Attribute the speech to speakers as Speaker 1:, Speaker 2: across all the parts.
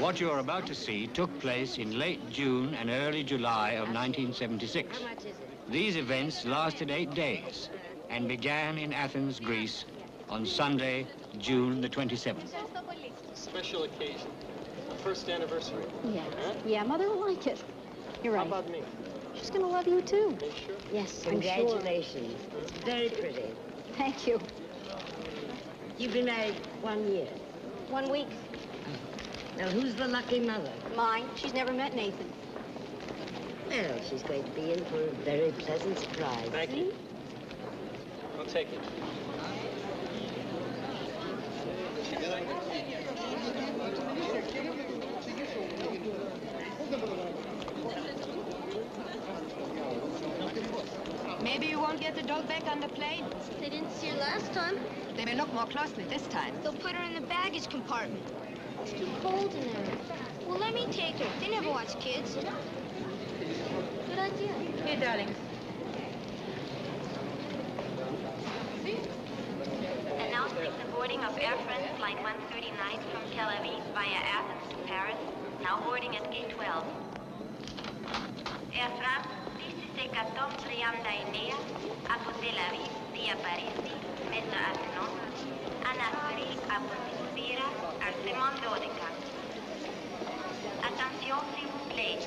Speaker 1: What you are about to see took place in late June and early July of 1976. These events lasted 8 days and began in Athens, Greece, on Sunday, June the 27th.
Speaker 2: Special occasion. First anniversary.
Speaker 3: Yeah.
Speaker 2: Huh?
Speaker 3: Yeah, Mother will like it. You're right.
Speaker 2: How about me?
Speaker 3: She's gonna love you too.
Speaker 2: Are you sure?
Speaker 3: Yes,
Speaker 4: Congratulations. It's very pretty.
Speaker 3: I'm sure. Thank you.
Speaker 4: You've been married 1 year.
Speaker 3: 1 week.
Speaker 4: Now, who's the lucky mother?
Speaker 3: Mine. She's never met Nathan.
Speaker 4: Well, she's going to be in for a very pleasant surprise.
Speaker 2: Thank you. I'll take it.
Speaker 5: Maybe you won't get the dog back on the plane.
Speaker 6: They didn't see her last time.
Speaker 5: They may look more closely this time.
Speaker 6: They'll put her in the baggage compartment. It's too cold in there. Well, let me take her. They never watch kids. Good idea.
Speaker 5: Here, darling.
Speaker 7: Announcing the boarding of Air France Flight 139 from Tel Aviv via Athens to Paris, now boarding at gate 12. Air France, DC-14 Triam-Dainea, από Tel Aviv, via Parisi, mezzo Athens, Anatoli, από την Σπύρα, Arsemon 12. Attention, s'il vous plaît.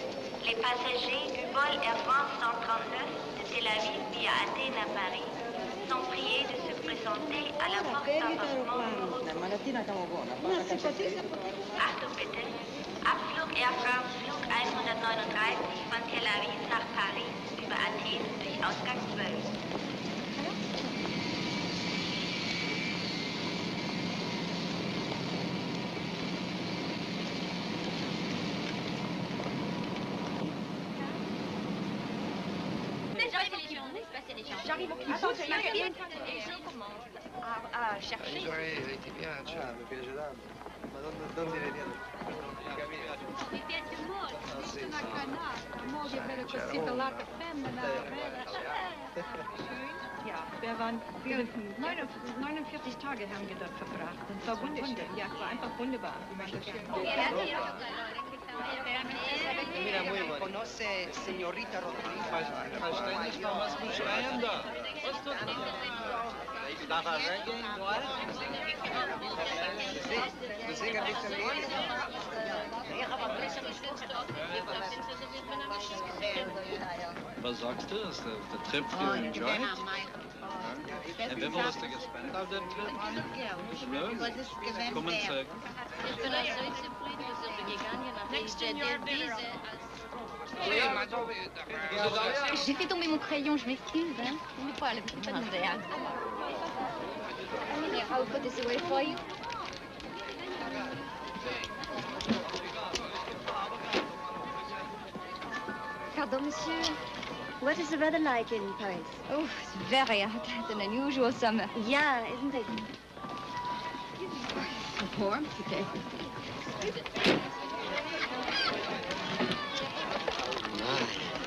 Speaker 7: Les passagers du vol Air France 139 de Tel Aviv via Athènes à Paris sont priés de se présenter à la porte d'embarquement numéro 12. Achtung bitte. Abflug Air France Flug 139 von Tel Aviv nach Paris über Athen durch Ausgang 12.
Speaker 5: J'arrive au plus tôt, je commence à chercher.
Speaker 8: Ti piace? Mi piace tanto, ma non dire niente.
Speaker 5: Mi piace molto, una canata, moglie bella così bellata, femmina, bella. Ja, wir waren 49 Tage haben wir dort verbracht. Und es war wunderschön. Ja, es war einfach wunderbar.
Speaker 8: Mira, muy bueno.
Speaker 9: ¿Conoce señorita Rodríguez?
Speaker 8: Verständlich noch was mit Schreien da. Was tut das? Darf er reingehen?
Speaker 9: Wir singen italienisch.
Speaker 8: Was sagst du? Is the trip you enjoyed? En wie was er gespannt auf dem Trip? Is leuk? Kommen zurück.
Speaker 6: Ich bin also so zufrieden, dass wir gegangen sind.
Speaker 3: J'ai fait tomber mon crayon, je m'excuse. Hein. Mais pas le petit panzer. I'll put this away for you. Pardon, monsieur. What is the weather like in Paris?
Speaker 5: Oh, it's very hot. It's an unusual summer.
Speaker 3: Yeah, isn't it?
Speaker 5: Warm today.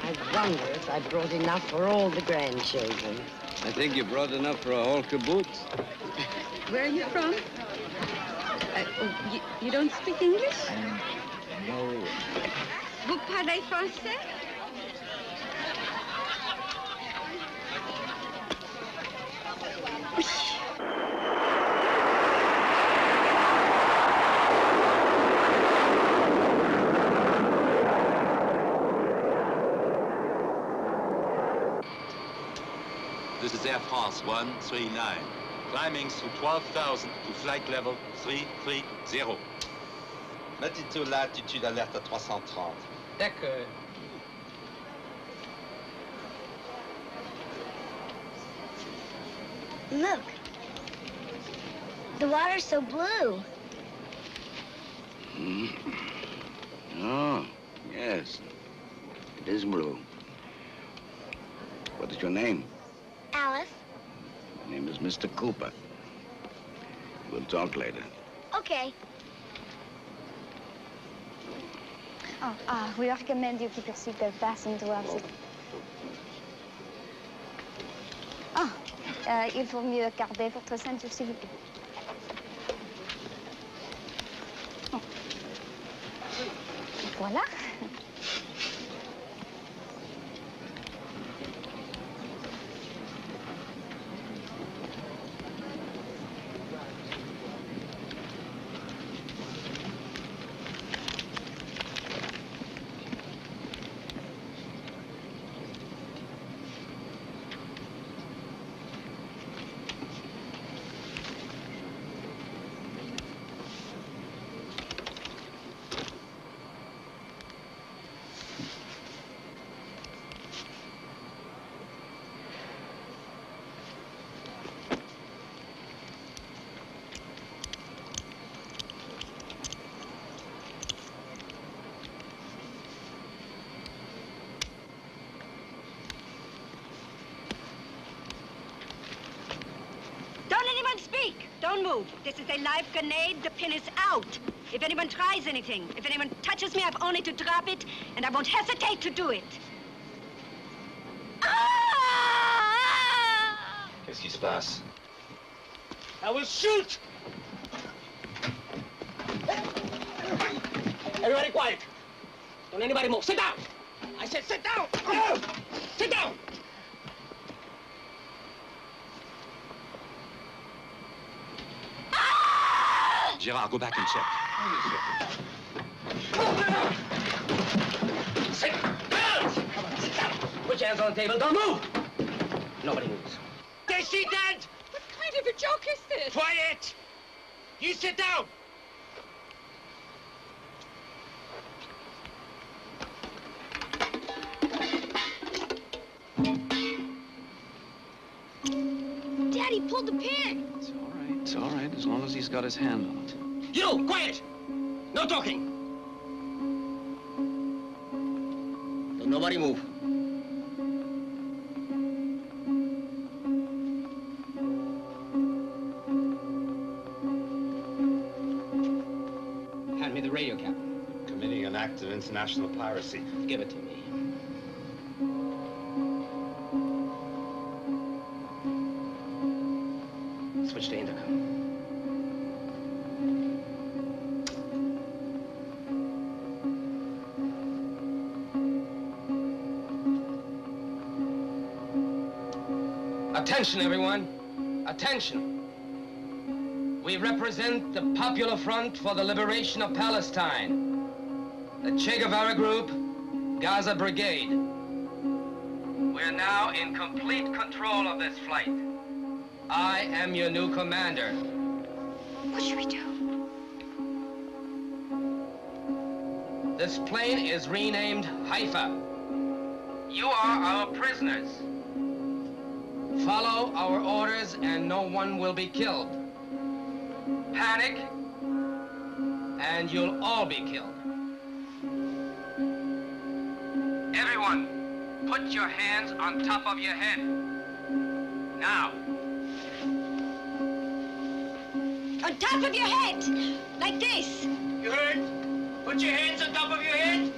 Speaker 4: I wonder if I brought enough for all the grandchildren.
Speaker 10: I think you brought enough for a whole kibbutz.
Speaker 5: Where are you from? You don't speak English?
Speaker 10: No.
Speaker 5: Vous parlez français?
Speaker 11: This is Air France 139. Climbing through 12,000 to flight level 330. Latitude, latitude, alerte à 330.
Speaker 2: D'accord.
Speaker 6: Look. The water's so blue.
Speaker 10: Oh, yes. It is blue. What is your name?
Speaker 6: Alice.
Speaker 10: My name is Mr. Cooper. We'll talk later.
Speaker 6: Okay.
Speaker 3: We recommend you keep your seatbelt fastened to us. Il faut mieux garder votre ceinture, s'il vous plaît. Voilà.
Speaker 12: Speak! Don't move. This is a live grenade. The pin is out. If anyone tries anything, if anyone touches me, I've only to drop it, and I won't hesitate to do it.
Speaker 13: Qu'est-ce qui se passe?
Speaker 2: I will shoot! Everybody quiet. Don't anybody move. Sit down! I said sit down! Sit down!
Speaker 11: Gerard, go back and check.
Speaker 2: Sit down! Sit down! Put your hands on the table. Don't move! Nobody moves. Is she dead?
Speaker 5: What kind of a joke is this?
Speaker 2: Quiet! You sit down!
Speaker 6: Daddy pulled the pin.
Speaker 13: It's all right, as long as he's got his hand on it.
Speaker 2: You, quiet! No talking. Don't nobody move. Hand me the radio, Captain.
Speaker 11: Committing an act of international piracy.
Speaker 2: Give it to me. Switch to intercom. Attention, everyone. Attention. We represent the Popular Front for the Liberation of Palestine, the Che Guevara Group, Gaza Brigade. We're now in complete control of this flight. I am your new commander.
Speaker 6: What should we do?
Speaker 2: This plane is renamed Haifa. You are our prisoners. Follow our orders and no one will be killed. Panic, and you'll all be killed. Everyone, put your hands on top of your head. Now.
Speaker 12: On top of your head, like this.
Speaker 2: You heard? Put your hands on top of your head.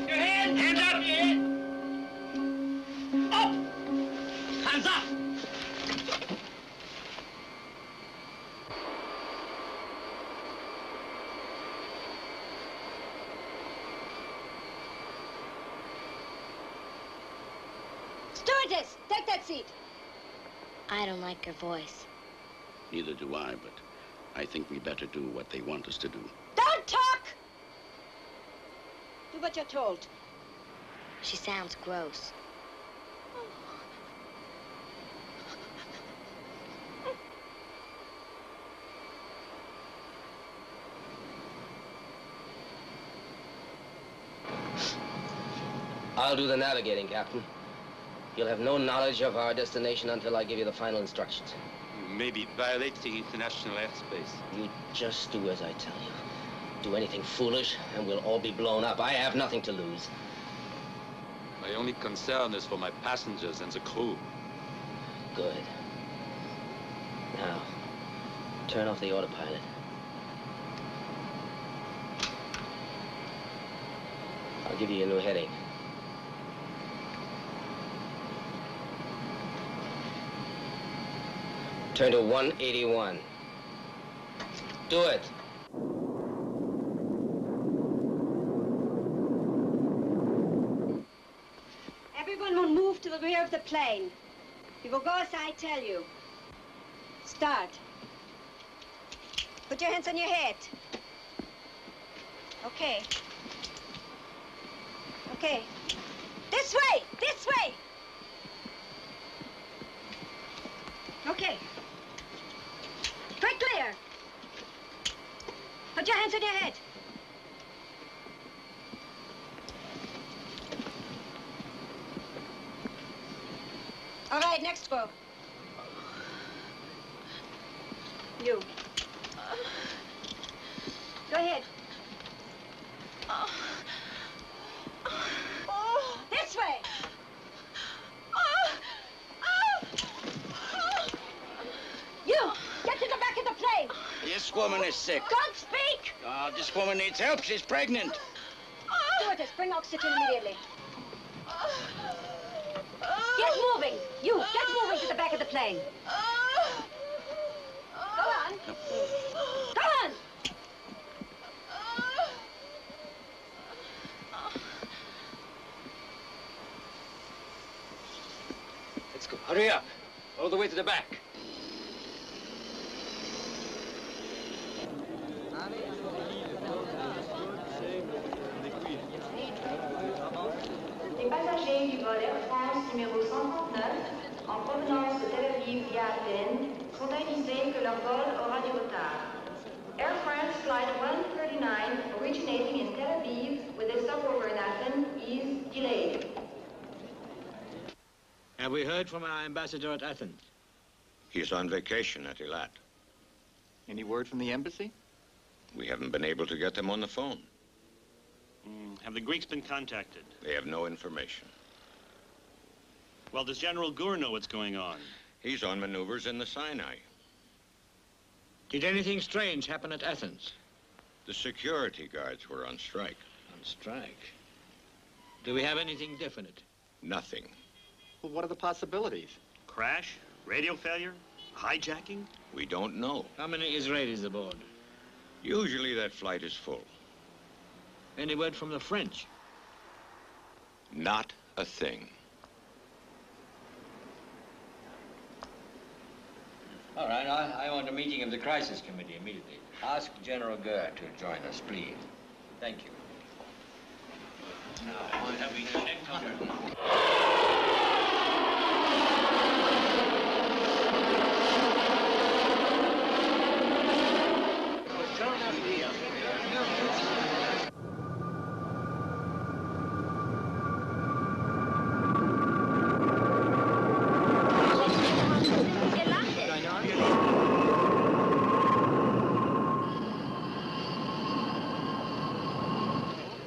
Speaker 2: Your hand, hands up. Your head. Up. Hands up.
Speaker 12: Stewardess, take that seat.
Speaker 3: I don't like your voice.
Speaker 10: Neither do I, but I think we better do what they want us to do.
Speaker 12: Don't talk! Do what you're told.
Speaker 3: She sounds gross.
Speaker 2: I'll do the navigating, Captain. You'll have no knowledge of our destination until I give you the final instructions.
Speaker 11: You may be violating international airspace.
Speaker 2: You just do as I tell you. Do anything foolish, and we'll all be blown up. I have nothing to lose.
Speaker 11: My only concern is for my passengers and the crew.
Speaker 2: Good. Now, turn off the autopilot. I'll give you a new heading. Turn to 181. Do it.
Speaker 12: to the rear of the plane. You will go as I tell you. Start. Put your hands on your head. Okay. Okay. This way! This way! Okay. Straight clear. Put your hands on your head. All right, next group. You. Go ahead. This way. You, get to the back of the plane.
Speaker 10: This woman is sick.
Speaker 12: Don't speak.
Speaker 10: This woman needs help. She's pregnant.
Speaker 12: Stewardess, bring oxygen immediately. Get moving. You, get moving to the back of the plane. Go on. Go on.
Speaker 1: Let's go. Hurry up. All the way to the back.
Speaker 7: Les passagers du vol Air France numéro 139 en provenance de Tel Aviv via Athènes sont avisés que leur vol aura du retard. Air France flight 139 originating in Tel Aviv with a stopover in Athens is delayed.
Speaker 1: Have we heard from our ambassador at Athens?
Speaker 10: He's on vacation at Eilat.
Speaker 14: Any word from the embassy?
Speaker 10: We haven't been able to get them on the phone.
Speaker 15: Have the Greeks been contacted?
Speaker 10: They have no information.
Speaker 15: Well, does General Gur know what's going on?
Speaker 10: He's on maneuvers in the Sinai.
Speaker 1: Did anything strange happen at Athens?
Speaker 10: The security guards were on strike.
Speaker 1: On strike? Do we have anything definite?
Speaker 10: Nothing.
Speaker 14: Well, what are the possibilities?
Speaker 15: Crash? Radio failure? Hijacking?
Speaker 10: We don't know.
Speaker 1: How many Israelis aboard?
Speaker 10: Usually that flight is full.
Speaker 1: Any word from the French?
Speaker 10: Not a thing.
Speaker 1: All right, I want a meeting of the crisis committee immediately. Ask General Gur to join us, please. Thank you. Now, have we checked on her?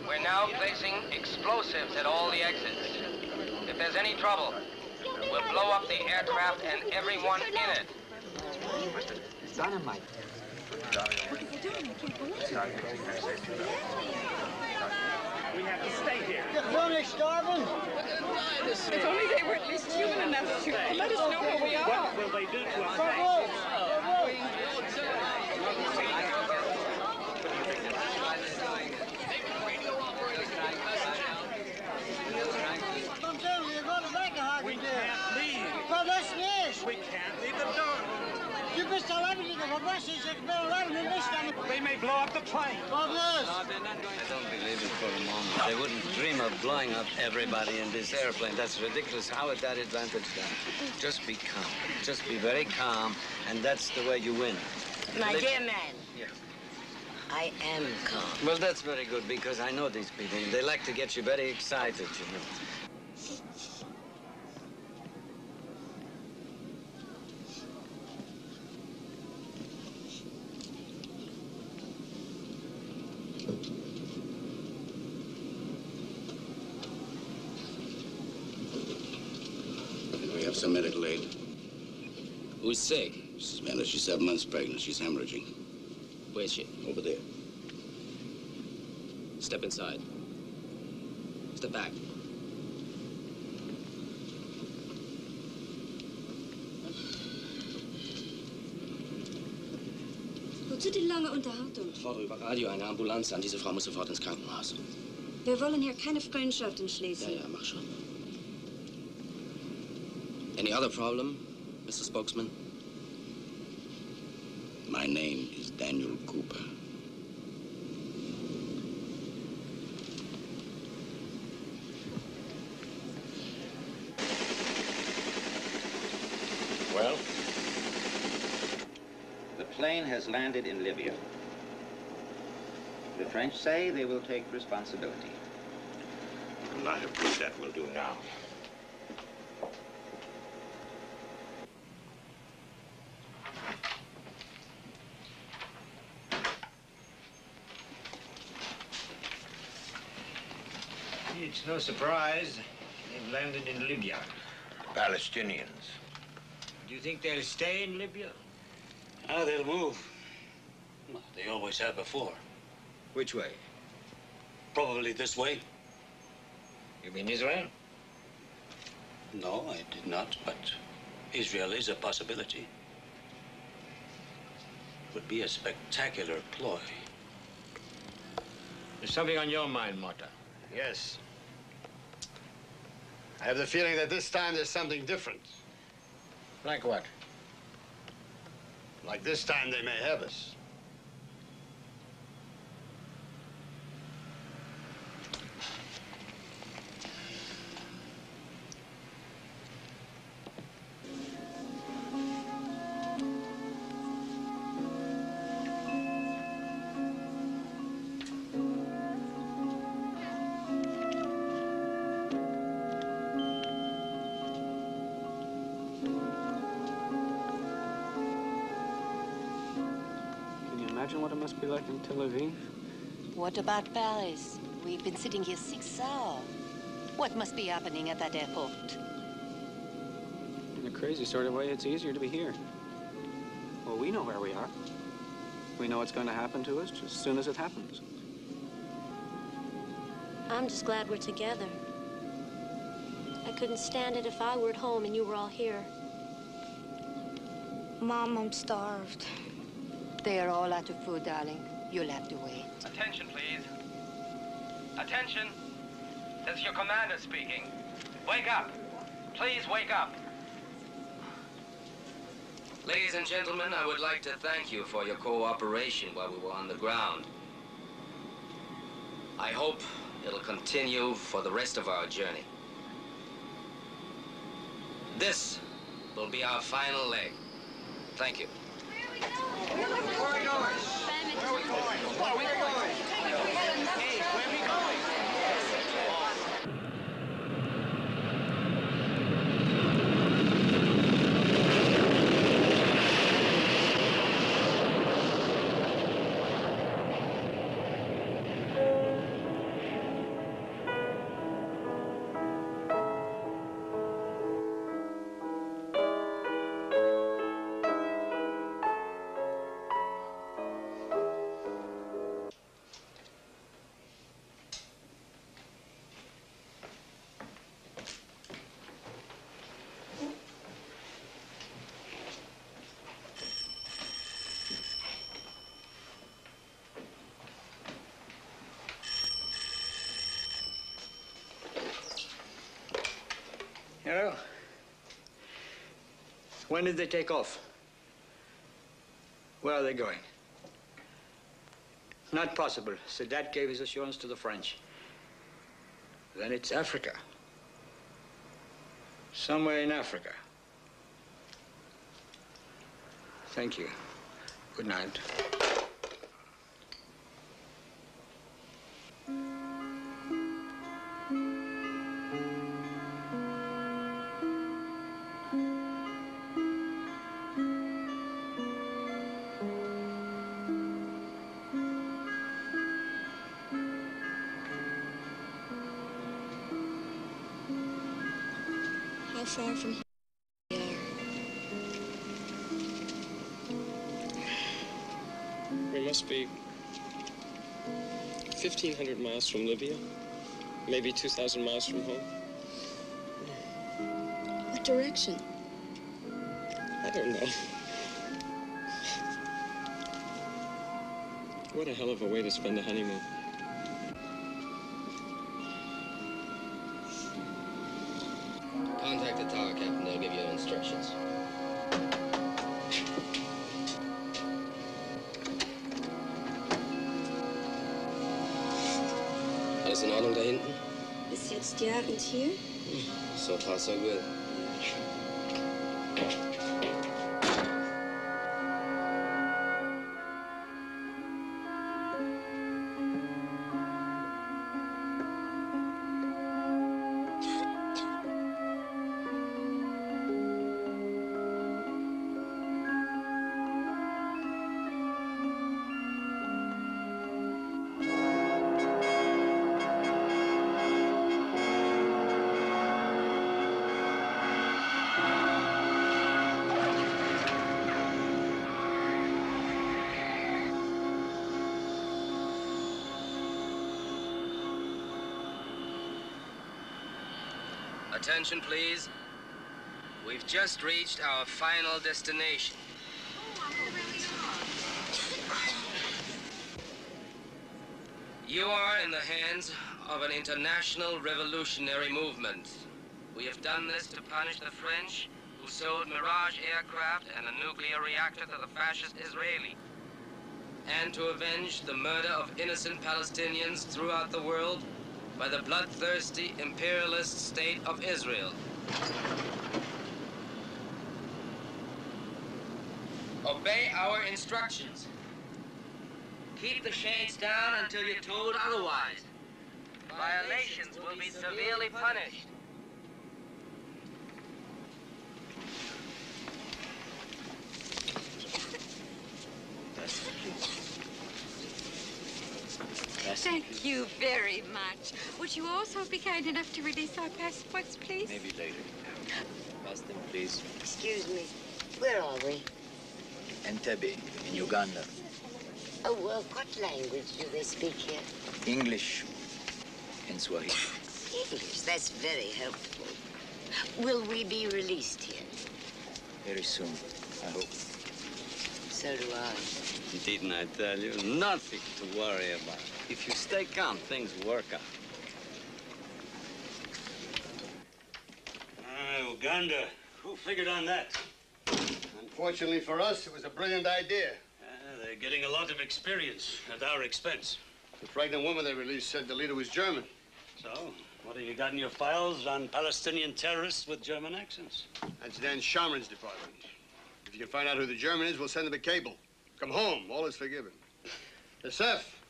Speaker 2: We're now placing explosives at all the exits. If there's any trouble, we'll blow up the aircraft and everyone in it.
Speaker 14: Dynamite.
Speaker 15: We have to stay here.
Speaker 16: You're only starving.
Speaker 5: If only they were at least human enough to let us know where we are.
Speaker 15: What will they do to us?
Speaker 16: We can't leave. We can't leave the door. They may blow up the plane.
Speaker 17: I don't believe it for a moment. They wouldn't dream of blowing up everybody in this airplane. That's ridiculous. How would that advantage them? Just be calm. Just be very calm, and that's the way you win.
Speaker 4: My dear man.
Speaker 17: Yes.
Speaker 4: I am calm.
Speaker 17: Well, that's very good, because I know these people. They like to get you very excited, you know.
Speaker 10: We have some medical aid.
Speaker 18: Who's sick?
Speaker 10: Mrs. Miller, she's 7 months pregnant. She's hemorrhaging.
Speaker 18: Where's she?
Speaker 10: Over there.
Speaker 18: Step inside. Step back.
Speaker 19: Wozu die lange Unterhaltung?
Speaker 18: Ich fordere über Radio eine Ambulanz an. Diese Frau muss sofort ins Krankenhaus.
Speaker 19: Wir wollen hier keine Freundschaften schließen.
Speaker 18: Ja, mach schon. Any other problem, Mr. Spokesman?
Speaker 10: My name is Daniel Cooper.
Speaker 20: Well? The plane has landed in Libya. The French say they will take responsibility.
Speaker 10: Not a bit that will do now.
Speaker 1: It's no surprise they've landed in Libya.
Speaker 10: The Palestinians.
Speaker 1: Do you think they'll stay in Libya?
Speaker 21: Ah, they'll move. Well, they always have before.
Speaker 1: Which way?
Speaker 21: Probably this way.
Speaker 1: You mean Israel?
Speaker 21: No, I did not, but Israel is a possibility. Would be a spectacular ploy.
Speaker 1: There's something on your mind, Mota.
Speaker 22: Yes. I have the feeling that this time there's something different.
Speaker 1: Like what?
Speaker 22: Like this time they may have us.
Speaker 13: Imagine what it must be like in Tel Aviv.
Speaker 23: What about Paris? We've been sitting here 6 hours. What must be happening at that airport?
Speaker 13: In a crazy sort of way, it's easier to be here. Well, we know where we are. We know what's going to happen to us just as soon as it happens.
Speaker 3: I'm just glad we're together. I couldn't stand it if I were at home and you were all here. Mom, I'm starved.
Speaker 23: They are all out of food, darling. You'll have to wait.
Speaker 2: Attention, please. Attention. This is your commander speaking. Wake up. Please wake up.
Speaker 17: Ladies and gentlemen, I would like to thank you for your cooperation while we were on the ground. I hope it'll continue for the rest of our journey. This will be our final leg. Thank you.
Speaker 16: Where are we going? Where are we going? Where are we going? Hey, where are we going?
Speaker 1: Hello? When did they take off? Where are they going? Not possible. Sadat gave his assurance to the French. Then it's Africa. Somewhere in Africa. Thank you. Good night.
Speaker 3: How far from here we are?
Speaker 13: We must be 1,500 miles from Libya, maybe 2,000 miles from home.
Speaker 3: What direction?
Speaker 13: I don't know. What a hell of a way to spend a honeymoon.
Speaker 17: Contact the tower captain. They'll give you instructions. Alles in Ordnung da hinten?
Speaker 19: Ist jetzt jagend hier?
Speaker 17: So far, so good.
Speaker 2: Attention, please. We've just reached our final destination. You are in the hands of an international revolutionary movement. We have done this to punish the French, who sold Mirage aircraft and a nuclear reactor to the fascist Israeli, and to avenge the murder of innocent Palestinians throughout the world by the bloodthirsty imperialist state of Israel. Obey our instructions. Keep the shades down until you're told otherwise. Violations will be severely punished.
Speaker 5: Thank you very much. Would you also be kind enough to release our passports, please?
Speaker 21: Maybe later. Pass them, please.
Speaker 4: Excuse me. Where are we?
Speaker 21: Entebbe, in Uganda.
Speaker 4: Oh, well, what language do they speak here?
Speaker 21: English and Swahili.
Speaker 4: English. That's very helpful. Will we be released here?
Speaker 21: Very soon, I hope.
Speaker 4: So do I.
Speaker 17: Didn't I tell you? Nothing to worry about. If you stay calm, things work out.
Speaker 15: Uganda. Who figured on that?
Speaker 22: Unfortunately for us, it was a brilliant idea.
Speaker 15: They're getting a lot of experience at our expense.
Speaker 22: The pregnant woman they released said the leader was German.
Speaker 15: So, what have you got in your files on Palestinian terrorists with German accents?
Speaker 22: That's Dan Shamrin's department. If you can find out who the German is, we'll send him a cable. Come home. All is forgiven. Yosef,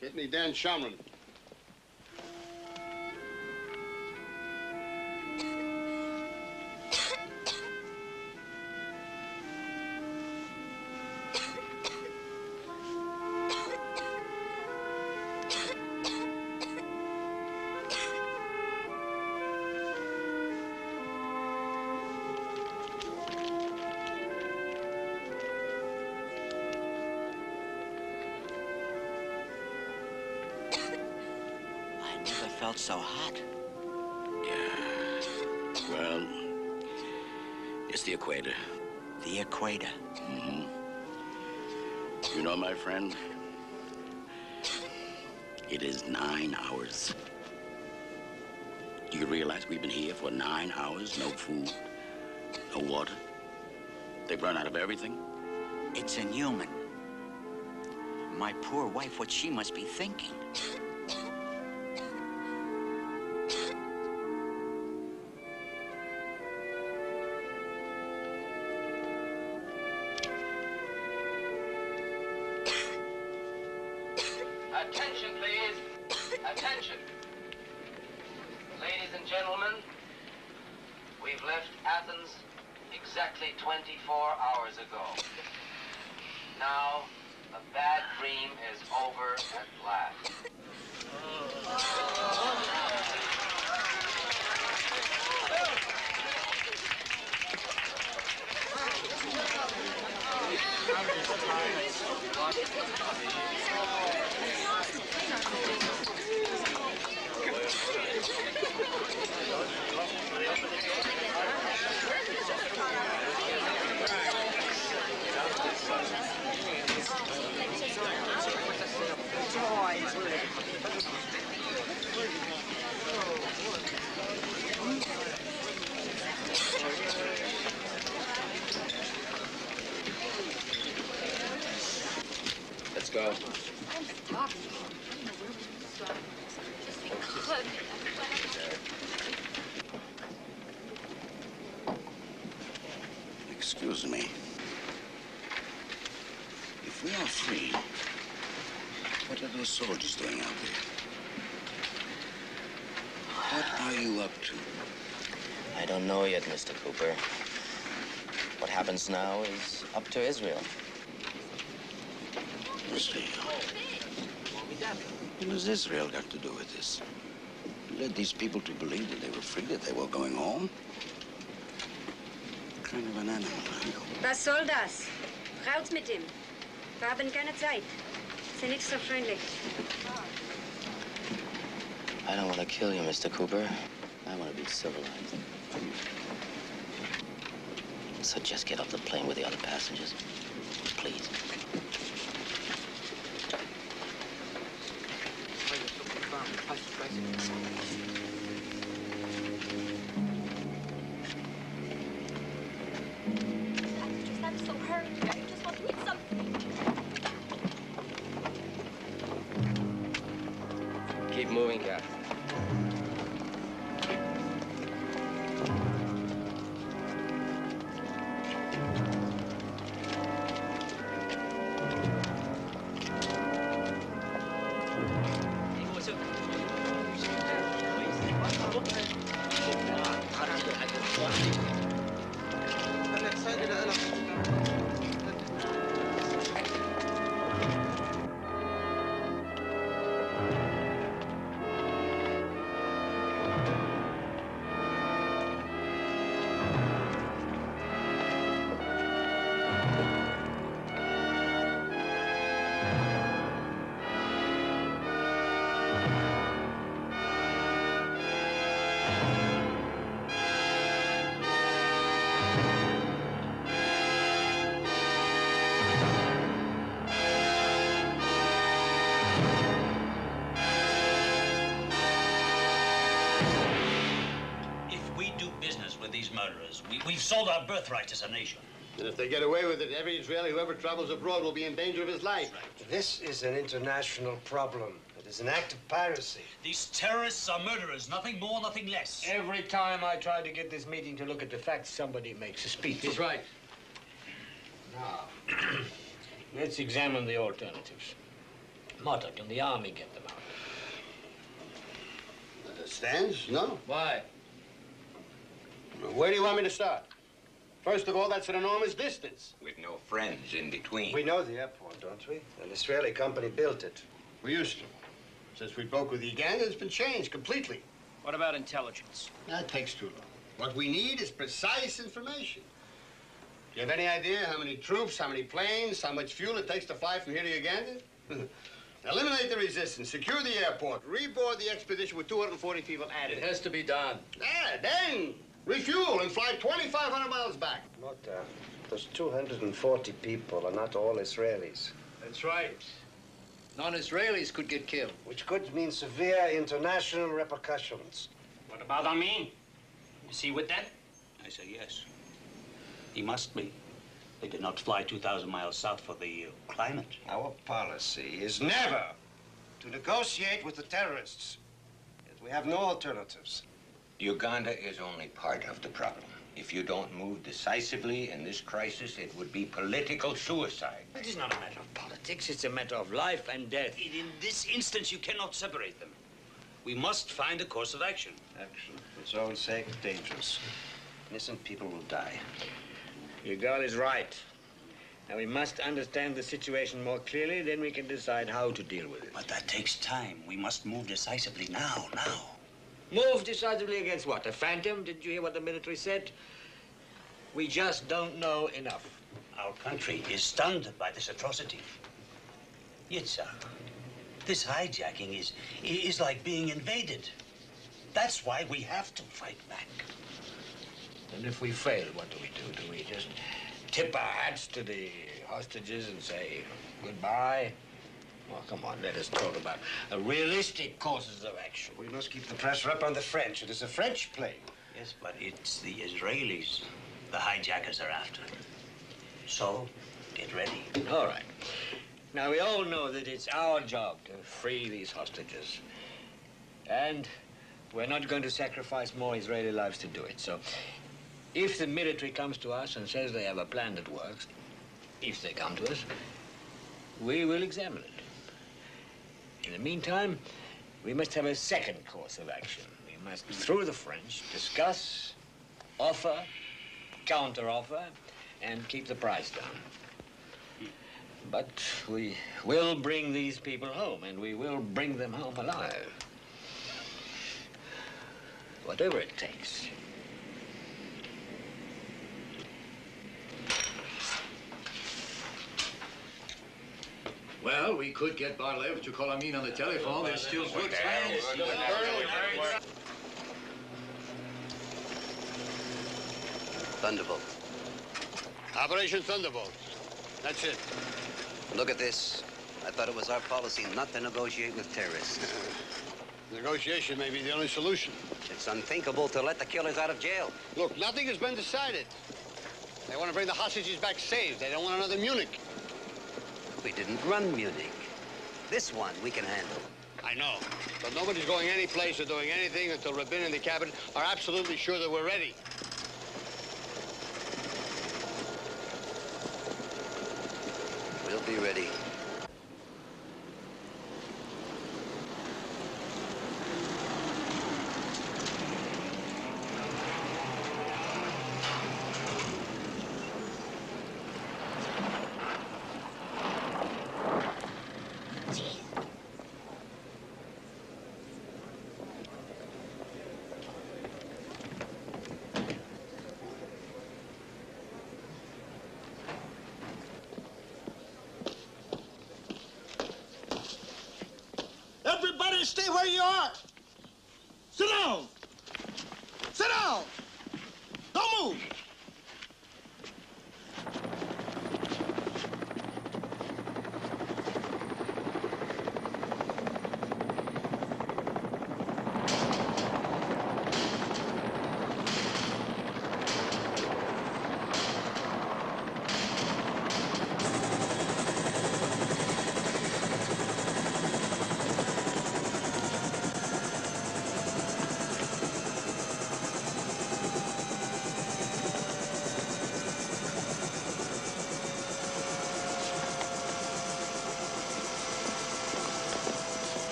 Speaker 22: get me Dan Shamrin.
Speaker 21: Felt so hot. Yeah. Well, it's the equator. The equator? Mm-hmm. You know, my friend, it is 9 hours. Do you realize we've been here for 9 hours? No food, no water. They've run out of everything. It's inhuman. My poor wife, what she must be thinking.
Speaker 2: Attention, please. Attention. Ladies and gentlemen, we've left Athens exactly 24 hours ago. Now, the bad dream is over at last.
Speaker 4: Toys.
Speaker 10: Excuse me. If we are free, what are those soldiers doing out there? What are you up to?
Speaker 18: I don't know yet, Mr. Cooper. What happens now is up to Israel.
Speaker 10: Israel? What has Israel got to do with this? You led these people to believe that they were free, that they were going home? What kind of an animal are you?
Speaker 12: Was soll das? Raus mit ihm. Wir haben keine Zeit. Sie nicht so freundlich.
Speaker 18: I don't want to kill you, Mr. Cooper. I want to be civilized. So just get off the plane with the other passengers. Please.
Speaker 5: I'm so hurt. I just want to eat something.
Speaker 2: Keep moving, guys.
Speaker 15: We've sold our birthright as a nation.
Speaker 22: And if they get away with it, every Israeli who ever travels abroad will be in danger of his life.
Speaker 6: This is an international problem. It is an act of piracy.
Speaker 15: These terrorists are murderers, nothing more, nothing less.
Speaker 1: Every time I try to get this meeting to look at the facts, somebody makes a speech.
Speaker 22: He's right.
Speaker 1: Now, let's examine the alternatives. Motta, can the army get them out?
Speaker 22: Stands? No.
Speaker 1: Why?
Speaker 22: Where do you want me to start? First of all, that's an enormous distance.
Speaker 20: With no friends in between.
Speaker 6: We know the airport, don't we? An Israeli company built it.
Speaker 22: We used to. Since we broke with Uganda, it's been changed completely.
Speaker 15: What about intelligence?
Speaker 22: That takes too long. What we need is precise information. Do you have any idea how many troops, how many planes, how much fuel it takes to fly from here to Uganda? Eliminate the resistance, secure the airport, reboard the expedition with 240 people added.
Speaker 1: It has to be done.
Speaker 22: Yeah, then refuel and fly 2,500 miles back.
Speaker 6: Those 240 people are not all Israelis.
Speaker 1: That's right. Non-Israelis could get killed.
Speaker 6: Which could mean severe international repercussions.
Speaker 15: What about Amin? Is he with them? I say yes. He must be. They did not fly 2,000 miles south for the climate.
Speaker 6: Our policy is never to negotiate with the terrorists. Yet we have no alternatives.
Speaker 20: Uganda is only part of the problem. If you don't move decisively in this crisis, it would be political suicide.
Speaker 1: It is not a matter of politics. It's a matter of life and death.
Speaker 15: In this instance, you cannot separate them. We must find a course of action.
Speaker 6: Action, for its own sake, dangerous. Innocent people will die.
Speaker 1: Your girl is right. Now, we must understand the situation more clearly, then we can decide how to deal with it.
Speaker 15: But that takes time. We must move decisively now.
Speaker 1: Move decisively against what? A phantom? Didn't you hear what the military said? We just don't know enough.
Speaker 15: Our country is stunned by this atrocity. Yitzhak, this hijacking is like being invaded. That's why we have to fight back.
Speaker 1: And if we fail, what do we do? Do we just tip our hats to the hostages and say goodbye? Well, come on, let us talk about realistic courses of action.
Speaker 6: We must keep the pressure up on the French. It is a French plane.
Speaker 15: Yes, but it's the Israelis the hijackers are after. So, get ready.
Speaker 1: All right. Now, we all know that it's our job to free these hostages. And we're not going to sacrifice more Israeli lives to do it. So, If the military comes to us and says they have a plan that works, if they come to us, we will examine it. In the meantime, we must have a second course of action. We must, through the French, discuss, offer, counter-offer, and keep the price down. But we will bring these people home, and we will bring them home alive. Whatever it takes.
Speaker 8: Well, we could get Barlev to call Amin on the telephone. There's still good chance.
Speaker 10: Thunderbolt.
Speaker 22: Operation Thunderbolt. That's it.
Speaker 10: Look at this. I thought it was our policy not to negotiate with terrorists.
Speaker 22: Negotiation may be the only solution.
Speaker 10: It's unthinkable to let the killers out of jail.
Speaker 22: Look, nothing has been decided. They want to bring the hostages back safe. They don't want another Munich.
Speaker 10: We didn't run Munich. This one we can handle.
Speaker 22: I know. But nobody's going any place or doing anything until Rabin and the cabinet are absolutely sure that we're ready.
Speaker 10: We'll be ready.
Speaker 16: Everybody stay where you are. Sit down. Sit down. Don't move.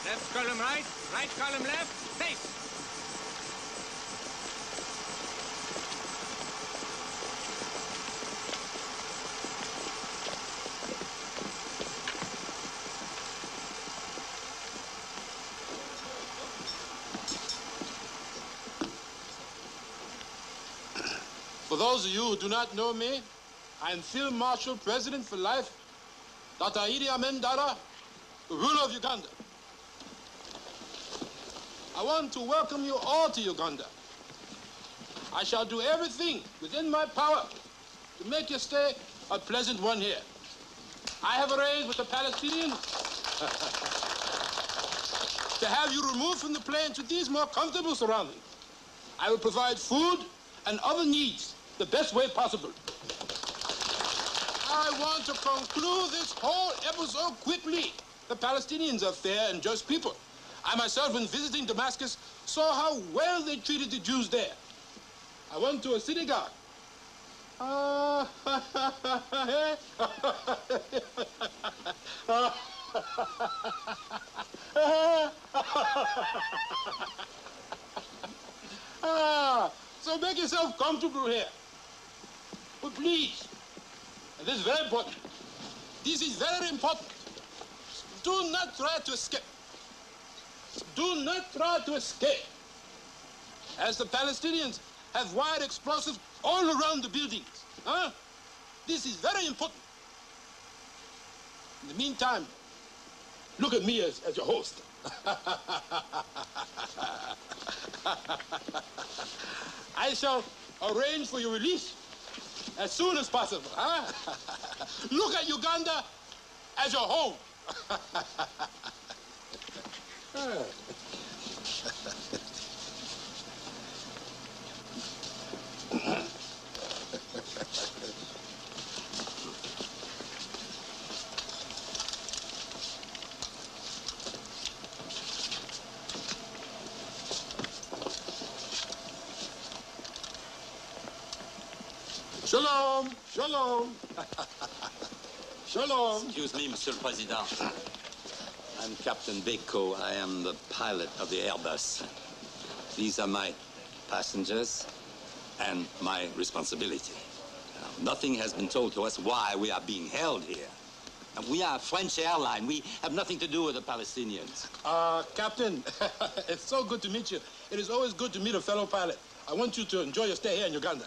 Speaker 1: Left column right, right column left, face.
Speaker 16: For those of you who do not know me, I am Field Marshal President for life, Dr. Idi Amin Dada, the ruler of Uganda. I want to welcome you all to Uganda. I shall do everything within my power to make your stay a pleasant one here. I have arranged with the Palestinians to have you removed from the plane to these more comfortable surroundings. I will provide food and other needs the best way possible. I want to conclude this whole episode quickly. The Palestinians are fair and just people. I myself, when visiting Damascus, saw how well they treated the Jews there. I went to a synagogue. So make yourself comfortable here. But please, and this is very important. This is very important. Do not try to escape. Do not try to escape. As the Palestinians have wired explosives all around the buildings. Huh? This is very important. In the meantime, look at me as your host. I shall arrange for your release as soon as possible. Huh? Look at Uganda as your home. Shalom. Shalom. Shalom.
Speaker 7: Excuse me, Monsieur le Président. I'm Captain Beko. I am the pilot of the Airbus. These are my passengers and my responsibility. Nothing has been told to us why we are being held here. And we are a French airline. We have nothing to do with the Palestinians.
Speaker 16: Captain, it's so good to meet you. It is always good to meet a fellow pilot. I want you to enjoy your stay here in Uganda.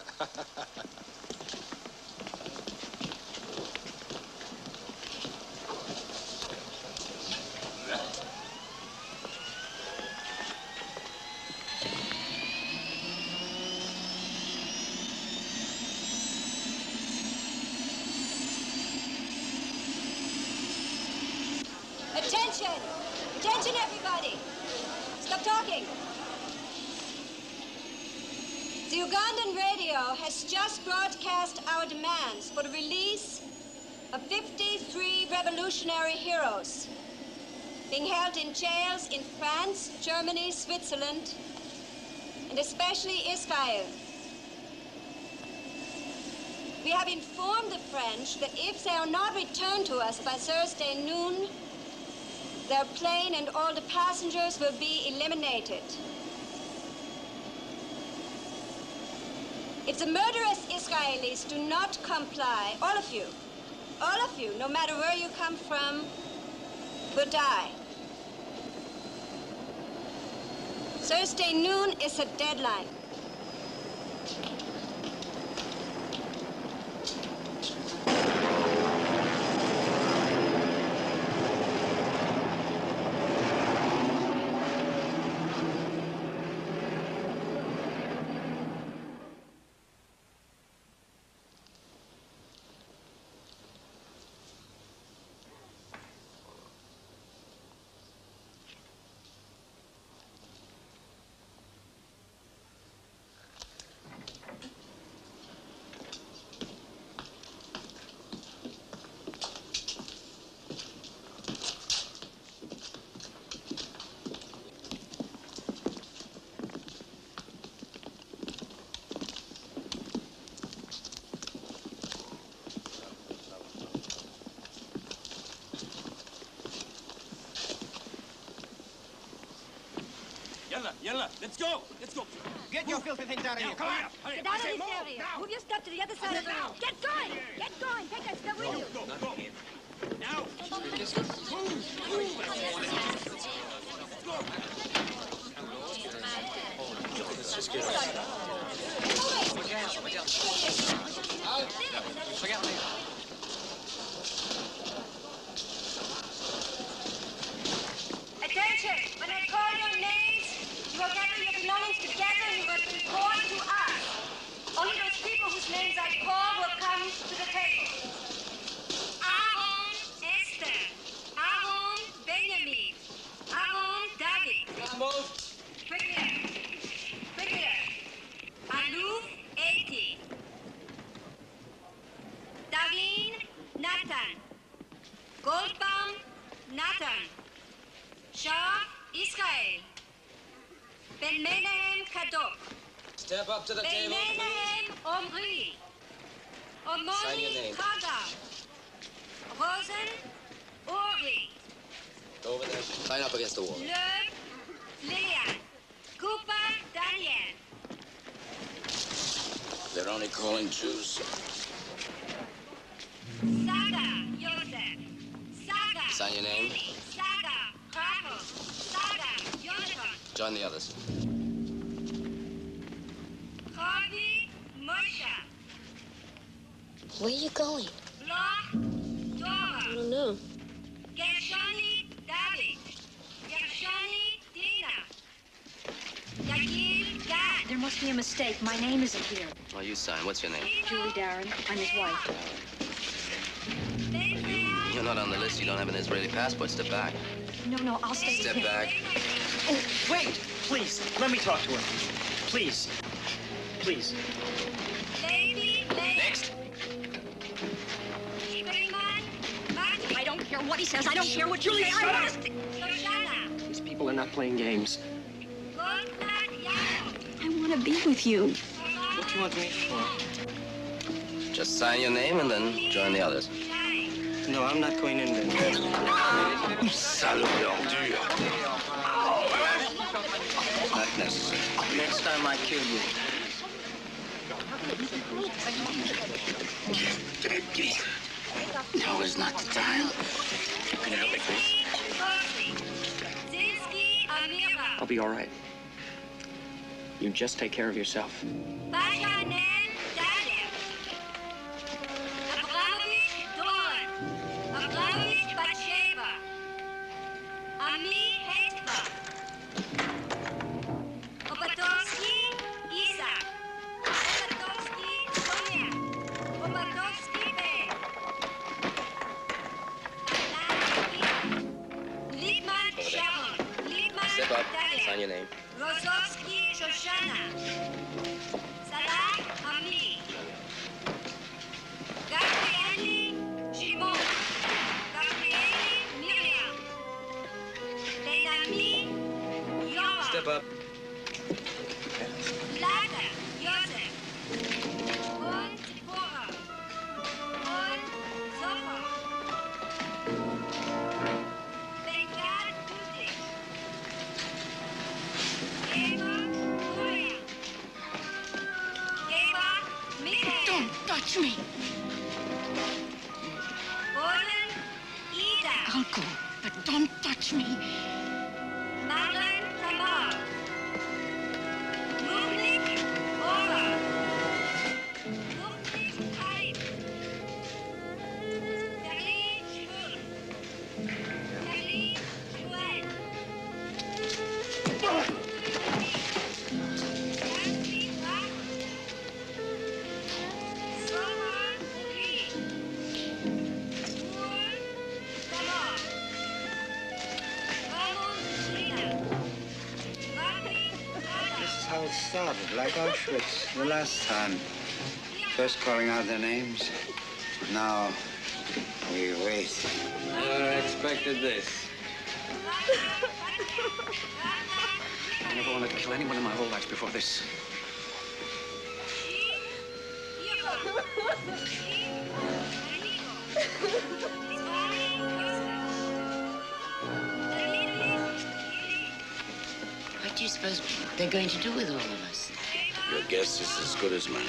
Speaker 12: Attention! Attention, everybody! Stop talking. The Ugandan radio has just broadcast our demands for the release of 53 revolutionary heroes being held in jails in France, Germany, Switzerland, and especially Israel. We have informed the French that if they are not returned to us by Thursday noon, their plane and all the passengers will be eliminated. If the murderous Israelis do not comply, all of you, no matter where you come from, will die. Thursday noon is a deadline.
Speaker 9: Yalla, let's go! Let's go! Get your filthy things out of here! Come on!
Speaker 12: Get out of this area! Move your stuff to the other side of the room! Get going! Get going! Take that stuff with you!
Speaker 9: Go! Now!
Speaker 2: Let's just get
Speaker 12: Attention! When I call your names, you will gather your belongings together and you will report to us. Only those people whose names I call will come to the table. Aaron Esther. Aaron Benjamin. Aaron David. Quicker. Quicker. Aloof 80. Darlene Nathan. Goldbaum Nathan. Shah Israel. Ben Menahem Kadok.
Speaker 2: Step up to the
Speaker 12: Ben
Speaker 2: table,
Speaker 12: Menahem Omri.
Speaker 2: Sign your
Speaker 12: Omoni
Speaker 2: name.
Speaker 12: Kaga. Rosen Uri.
Speaker 2: Go over there. Sign up against the wall.
Speaker 12: Le Leon. Cooper Daniel.
Speaker 10: They're only calling Jews.
Speaker 12: Saga Joseph. Saga.
Speaker 2: Sign your name.
Speaker 12: Saga Bravo. Saga Jonathan.
Speaker 2: Join the others.
Speaker 12: Harvey Moshe.
Speaker 3: Where are you going?
Speaker 12: Bloch Dora.
Speaker 3: I don't know.
Speaker 12: Gershoni David. Gershoni Dina. Yagil Gad.
Speaker 11: There must be a mistake. My name isn't here.
Speaker 2: Well, you sign. What's your name?
Speaker 11: Julie Darren. I'm his wife.
Speaker 2: You're not on the list. You don't have an Israeli passport. Step back.
Speaker 11: No, I'll stay
Speaker 2: Step
Speaker 11: with him.
Speaker 2: back.
Speaker 9: Oh, wait! Please, let me talk to her. Please. Please.
Speaker 2: Next.
Speaker 11: I don't care what he says. I don't care what Julie says. I want to...
Speaker 9: These people are not playing games.
Speaker 11: I want to be with you.
Speaker 9: What do you want me for?
Speaker 2: Just sign your name and then join the others.
Speaker 9: No, I'm not going in there.
Speaker 10: Salope d'ordure. Not necessary.
Speaker 9: Next time I kill you.
Speaker 21: Now is not the time. Can you help me, please?
Speaker 9: I'll be all right. You just take care of yourself.
Speaker 2: Step up, sign your name.
Speaker 12: Rozovsky Shoshana. Salah Ami. Gabrieli Shimon. Gabrieli Miriam. Benami Yoav.
Speaker 2: Step up.
Speaker 12: Vlada Joseph. Und Zipporah. Und Zophar. Bengal Kutik.
Speaker 11: Don't touch me.
Speaker 12: Gordon, Ida.
Speaker 11: I'll go, but don't touch me.
Speaker 12: Marlon Tamar. Mumlik Ora. Mumlik Haim. Terry Shul. Terry Joel.
Speaker 10: This is how it started, like Auschwitz, the last time. First calling out their names. Now, we wait.
Speaker 17: Never expected this.
Speaker 9: I never wanted to kill anyone in my whole life before this.
Speaker 21: What do you suppose they're going to do with all of us?
Speaker 10: Your guess is as good as mine.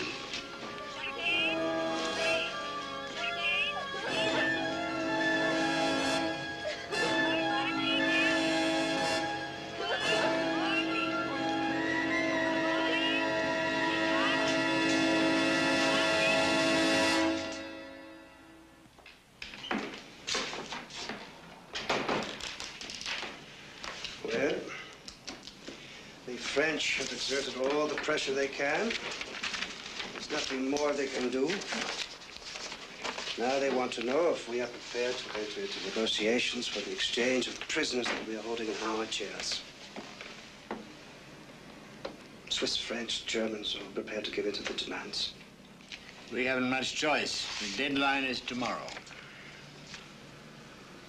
Speaker 6: Well, the French have exerted all the pressure they can. There's nothing more they can do. Now they want to know if we are prepared to enter into negotiations for the exchange of the prisoners that we are holding in our chairs. Swiss, French, Germans are prepared to give in to the demands.
Speaker 1: We haven't much choice. The deadline is tomorrow.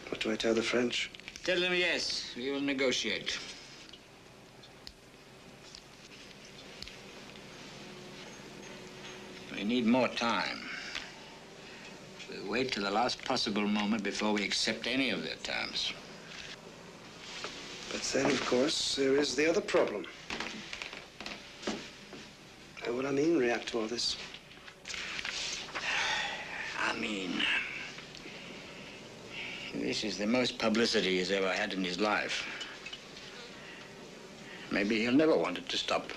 Speaker 6: What do I tell the French?
Speaker 1: Tell them yes, we will negotiate. We need more time. We'll wait till the last possible moment before we accept any of their terms.
Speaker 6: But then, of course, there is the other problem. How will Amin react to all this?
Speaker 1: Amin. This is the most publicity he's ever had in his life. Maybe he'll never want it to stop.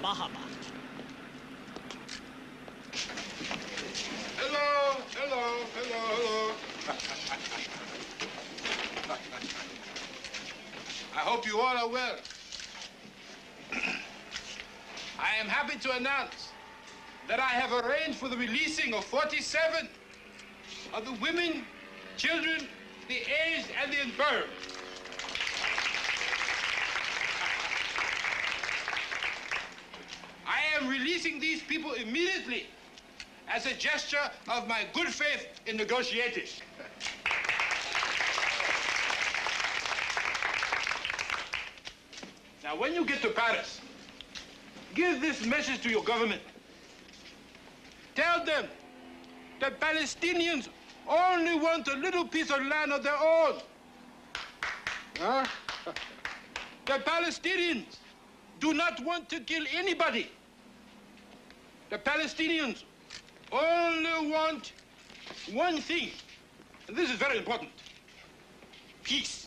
Speaker 9: Bahama.
Speaker 16: Hello, hello, hello, hello. I hope you all are well. I am happy to announce that I have arranged for the releasing of 47 of the women, children, the aged, and the infirm. I am releasing these people immediately as a gesture of my good faith in negotiating. Now, when you get to Paris, give this message to your government. Tell them that Palestinians only want a little piece of land of their own. Huh? The Palestinians do not want to kill anybody. The Palestinians only want one thing, and this is very important: peace.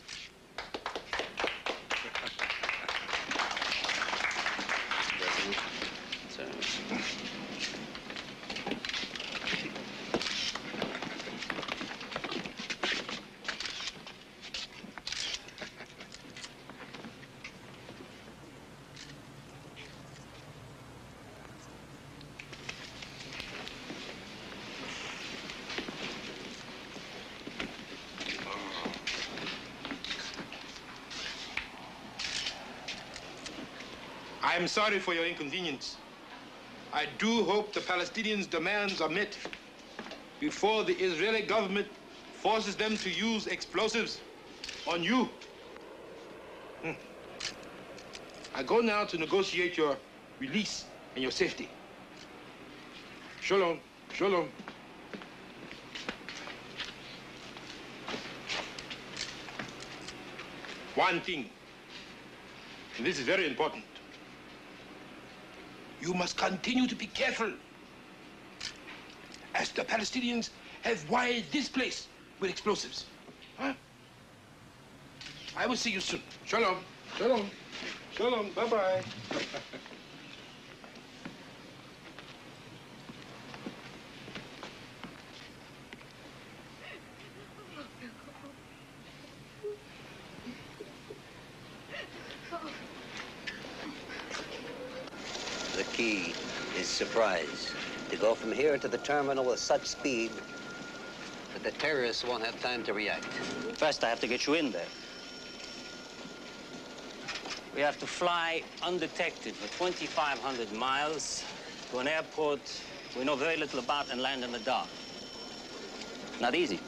Speaker 16: I'm sorry for your inconvenience. I do hope the Palestinians' demands are met before the Israeli government forces them to use explosives on you. I go now to negotiate your release and your safety. Shalom, shalom. One thing, and this is very important. You must continue to be careful, as the Palestinians have wired this place with explosives. Huh? I will see you soon. Shalom. Shalom. Shalom. Bye-bye.
Speaker 17: The key is surprise. To go from here to the terminal with such speed that the terrorists won't have time to react.
Speaker 9: First, I have to get you in there. We have to fly undetected for 2,500 miles to an airport we know very little about and land in the dark. Not easy.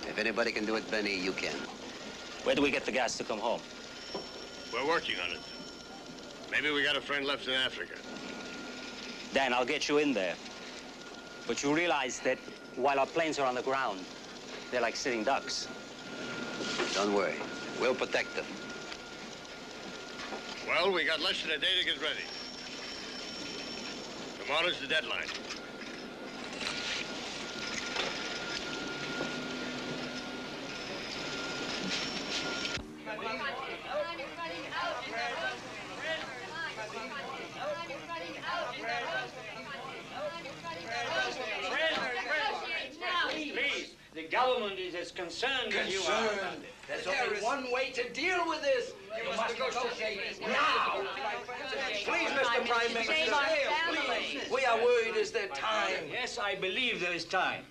Speaker 17: If anybody can do it, Benny, you can.
Speaker 9: Where do we get the gas to come home?
Speaker 8: We're working on it. Maybe we got a friend left in Africa.
Speaker 9: Dan, I'll get you in there. But you realize that while our planes are on the ground, they're like sitting ducks.
Speaker 17: Don't worry. We'll protect them.
Speaker 8: Well, we got less than a day to get ready. Tomorrow's the deadline.
Speaker 1: Please, the government is as concerned as you are.
Speaker 2: There's only one way to deal with this. You must negotiate now. Please, Mr. Prime Minister, please. We are worried. Is there time?
Speaker 1: Yes, I believe there is time.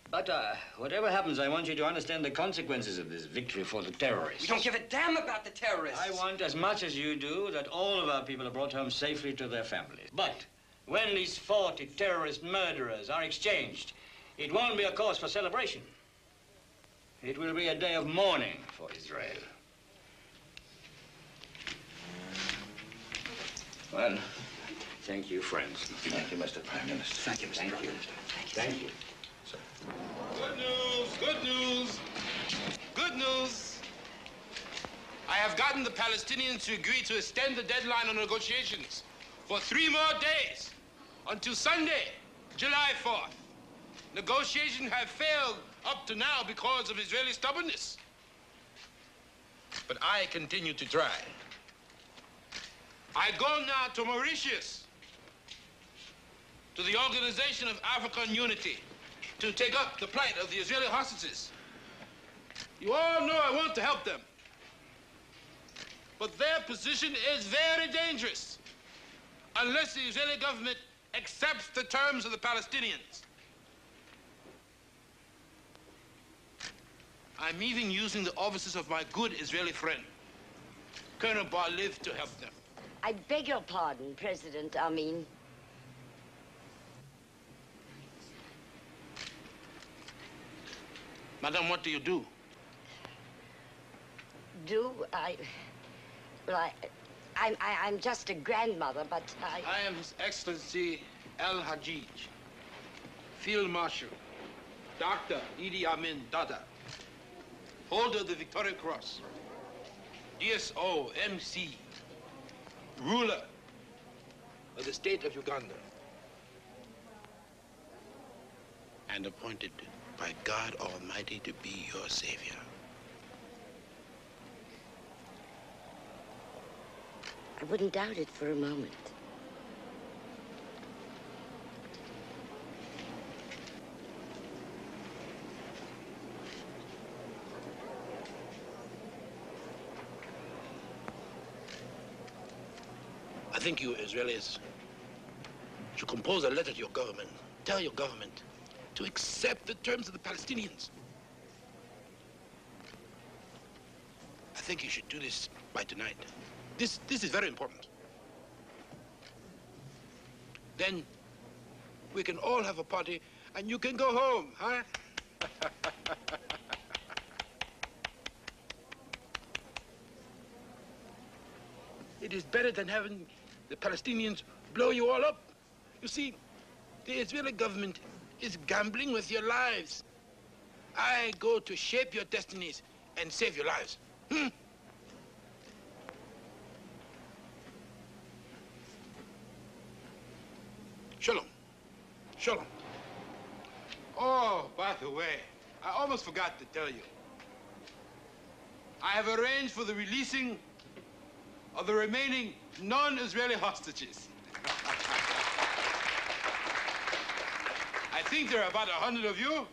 Speaker 1: But whatever happens, I want you to understand the consequences of this victory for the terrorists.
Speaker 2: We don't give a damn about the terrorists.
Speaker 1: I want, as much as you do, that all of our people are brought home safely to their families. But when these 40 terrorist murderers are exchanged, it won't be a cause for celebration. It will be a day of mourning for Israel. Well, thank you, friends.
Speaker 8: Thank you, Mr. Prime Minister.
Speaker 1: Thank you, Mr. Prime Minister. Thank you.
Speaker 16: Good news, good news, good news. I have gotten the Palestinians to agree to extend the deadline on negotiations for 3 more days until Sunday, July 4th. Negotiations have failed up to now because of Israeli stubbornness. But I continue to try. I go now to Mauritius, to the Organization of African Unity, to take up the plight of the Israeli hostages. You all know I want to help them. But their position is very dangerous unless the Israeli government accepts the terms of the Palestinians. I'm even using the offices of my good Israeli friend, Colonel Bar-Liv, to help them.
Speaker 4: I beg your pardon, President Amin.
Speaker 16: Madam, what do you do?
Speaker 4: Well, I'm just a grandmother, but
Speaker 16: I am His Excellency El Hajij, Field Marshal, Dr. Idi Amin Dada, holder of the Victoria Cross, DSO, MC, ruler of the state of Uganda, and appointed by God Almighty to be your savior.
Speaker 4: I wouldn't doubt it for a moment.
Speaker 16: I think you Israelis should compose a letter to your government. Tell your government to accept the terms of the Palestinians. I think you should do this by tonight. This is very important. Then we can all have a party and you can go home, huh? It is better than having the Palestinians blow you all up. You see, the Israeli government is gambling with your lives. I go to shape your destinies and save your lives. Shalom. Shalom. Oh, by the way, I almost forgot to tell you. I have arranged for the releasing of the remaining non-Israeli hostages. I think there are about 100 of you.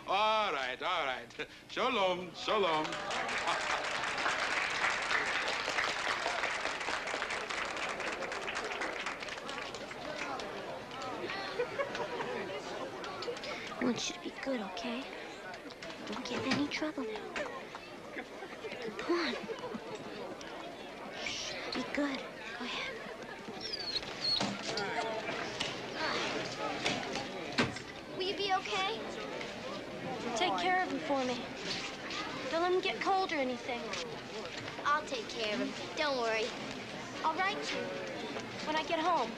Speaker 16: All right, all right. Shalom, shalom.
Speaker 3: I want you to be good, okay? Don't get in any trouble. Come on. Shh, be good. Go ahead. Will you be okay? Take care of him for me. Don't let him get cold or anything. I'll take care of him. Don't worry. I'll write you when I get home.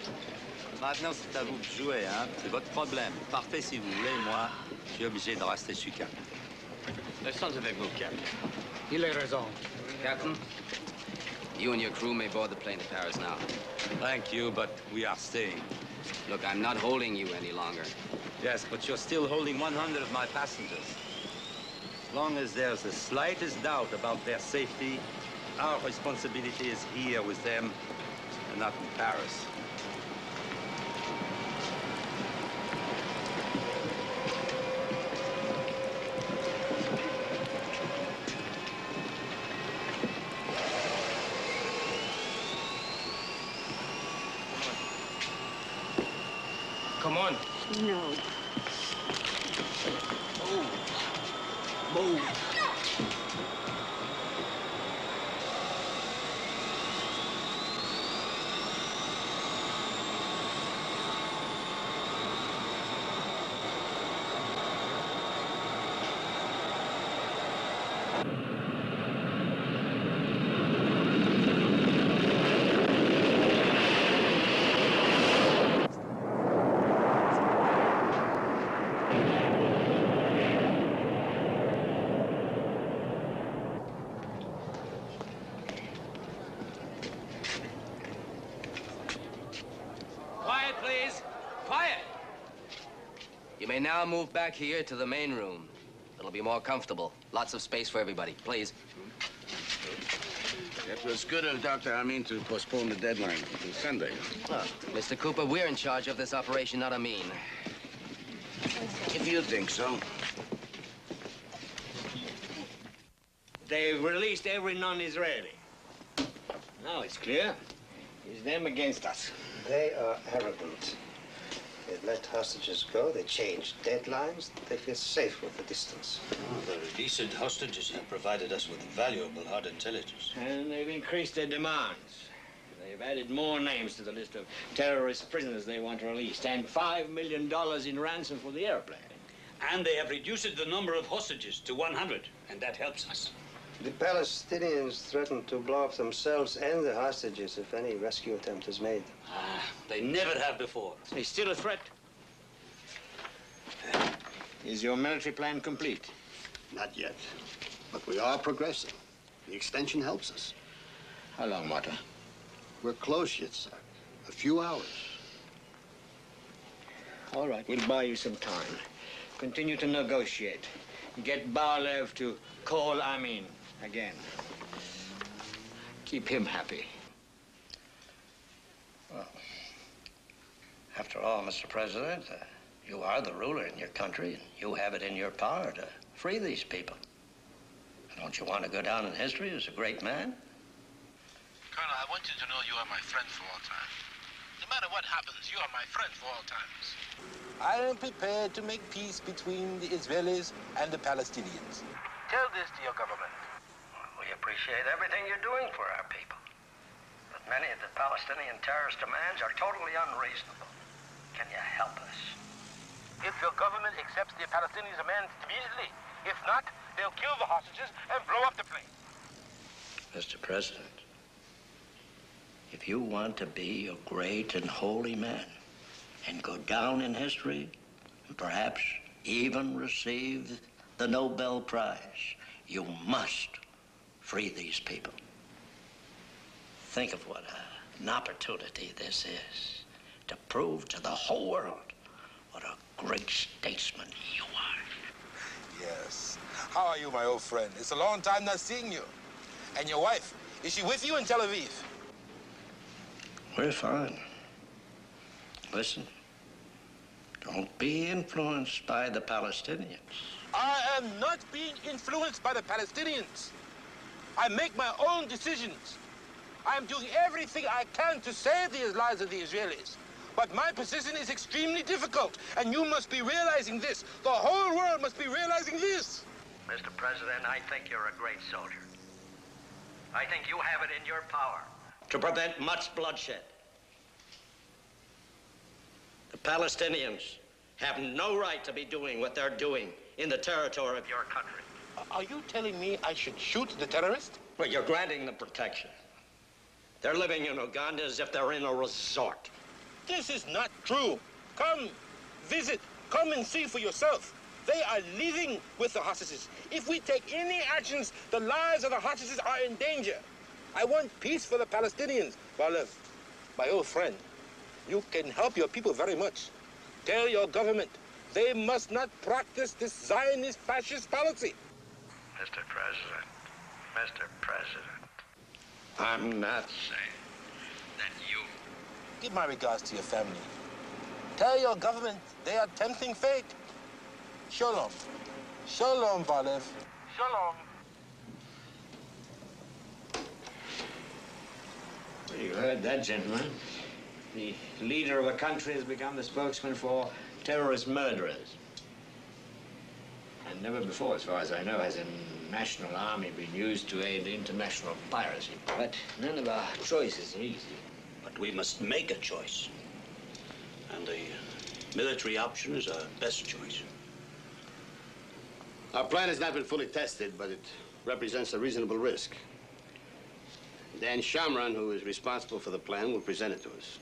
Speaker 7: Maintenant, c'est à vous de jouer, hein? C'est votre problème. Partez si vous voulez, moi, je suis obligé de rester sur Cap.
Speaker 2: Restons avec vous, Captain.
Speaker 1: Il a raison.
Speaker 2: Captain, you and your crew may board the plane to Paris now.
Speaker 7: Thank you, but we are staying.
Speaker 2: Look, I'm not holding you any longer.
Speaker 7: Yes, but you're still holding 100 of my passengers. As long as there's the slightest doubt about their safety, our responsibility is here with them and not in Paris.
Speaker 2: Come on.
Speaker 4: No.
Speaker 2: Move. Quiet, please. Quiet. You may now move back here to the main room. It'll be more comfortable. Lots of space for everybody, please.
Speaker 13: It was good of Dr. Amin to postpone the deadline to Sunday.
Speaker 2: Oh, Mr. Cooper, we're in charge of this operation, not Amin.
Speaker 13: If you think so.
Speaker 1: They've released every non-Israeli. Now it's clear. It's them against us.
Speaker 6: They are arrogant. They let hostages go, they change deadlines, they feel safe with the distance.
Speaker 15: Oh, the decent hostages have provided us with valuable hard intelligence.
Speaker 1: And they've increased their demands. They've added more names to the list of terrorist prisoners they want released, and $5 million in ransom for the airplane.
Speaker 15: And they have reduced the number of hostages to 100, and that helps us.
Speaker 6: The Palestinians threaten to blow up themselves and the hostages if any rescue attempt is made.
Speaker 15: They never have before.
Speaker 1: It's still a threat. Is your military plan complete?
Speaker 22: Not yet, but we are progressing. The extension helps us.
Speaker 1: How long, Marta?
Speaker 22: We're close yet, sir. A few hours.
Speaker 1: All right, we'll buy you some time. Continue to negotiate. Get Barlev to call Amin again. Keep him happy.
Speaker 15: Well, after all, Mr. President, you are the ruler in your country, and you have it in your power to free these people. Don't you want to go down in history as a great man?
Speaker 16: Colonel, I want you to know you are my friend for all time. No matter what happens, you are my friend for all times. I am prepared to make peace between the Israelis and the Palestinians. Tell this to your government.
Speaker 15: We appreciate everything you're doing for our people. But many of the Palestinian terrorist demands are totally unreasonable. Can you help us?
Speaker 16: If your government accepts the Palestinian demands immediately, if not, they'll kill the hostages and blow up the plane.
Speaker 15: Mr. President, if you want to be a great and holy man and go down in history and perhaps even receive the Nobel Prize, you must free these people. Think of what an opportunity this is to prove to the whole world what a great statesman you are.
Speaker 16: Yes. How are you, my old friend? It's a long time not seeing you. And your wife, is she with you in Tel Aviv?
Speaker 15: We're fine. Listen, don't be influenced by the Palestinians.
Speaker 16: I am not being influenced by the Palestinians. I make my own decisions. I am doing everything I can to save the lives of the Israelis. But my position is extremely difficult, and you must be realizing this. The whole world must be realizing this.
Speaker 15: Mr. President, I think you're a great soldier. I think you have it in your power to prevent much bloodshed. The Palestinians have no right to be doing what they're doing in the territory of your country.
Speaker 16: Are you telling me I should shoot the terrorist?
Speaker 15: Well, you're granting them protection. They're living in Uganda as if they're in a resort.
Speaker 16: This is not true. Come, visit, come and see for yourself. They are living with the hostages. If we take any actions, the lives of the hostages are in danger. I want peace for the Palestinians. Barlev, my old friend, you can help your people very much. Tell your government they must not practice this Zionist fascist policy.
Speaker 15: Mr. President, Mr. President, I'm not saying that you...
Speaker 16: Give my regards to your family. Tell your government they are tempting fate. Shalom. Shalom, Barlev. Shalom.
Speaker 1: Well, you heard that, gentlemen. The leader of a country has become the spokesman for terrorist murderers. And never before, as far as I know, has a national army been used to aid international piracy. But none of our choices are easy.
Speaker 15: But we must make a choice. And the military option is our best choice.
Speaker 22: Our plan has not been fully tested, but it represents a reasonable risk. Dan Shamran, who is responsible for the plan, will present it to us.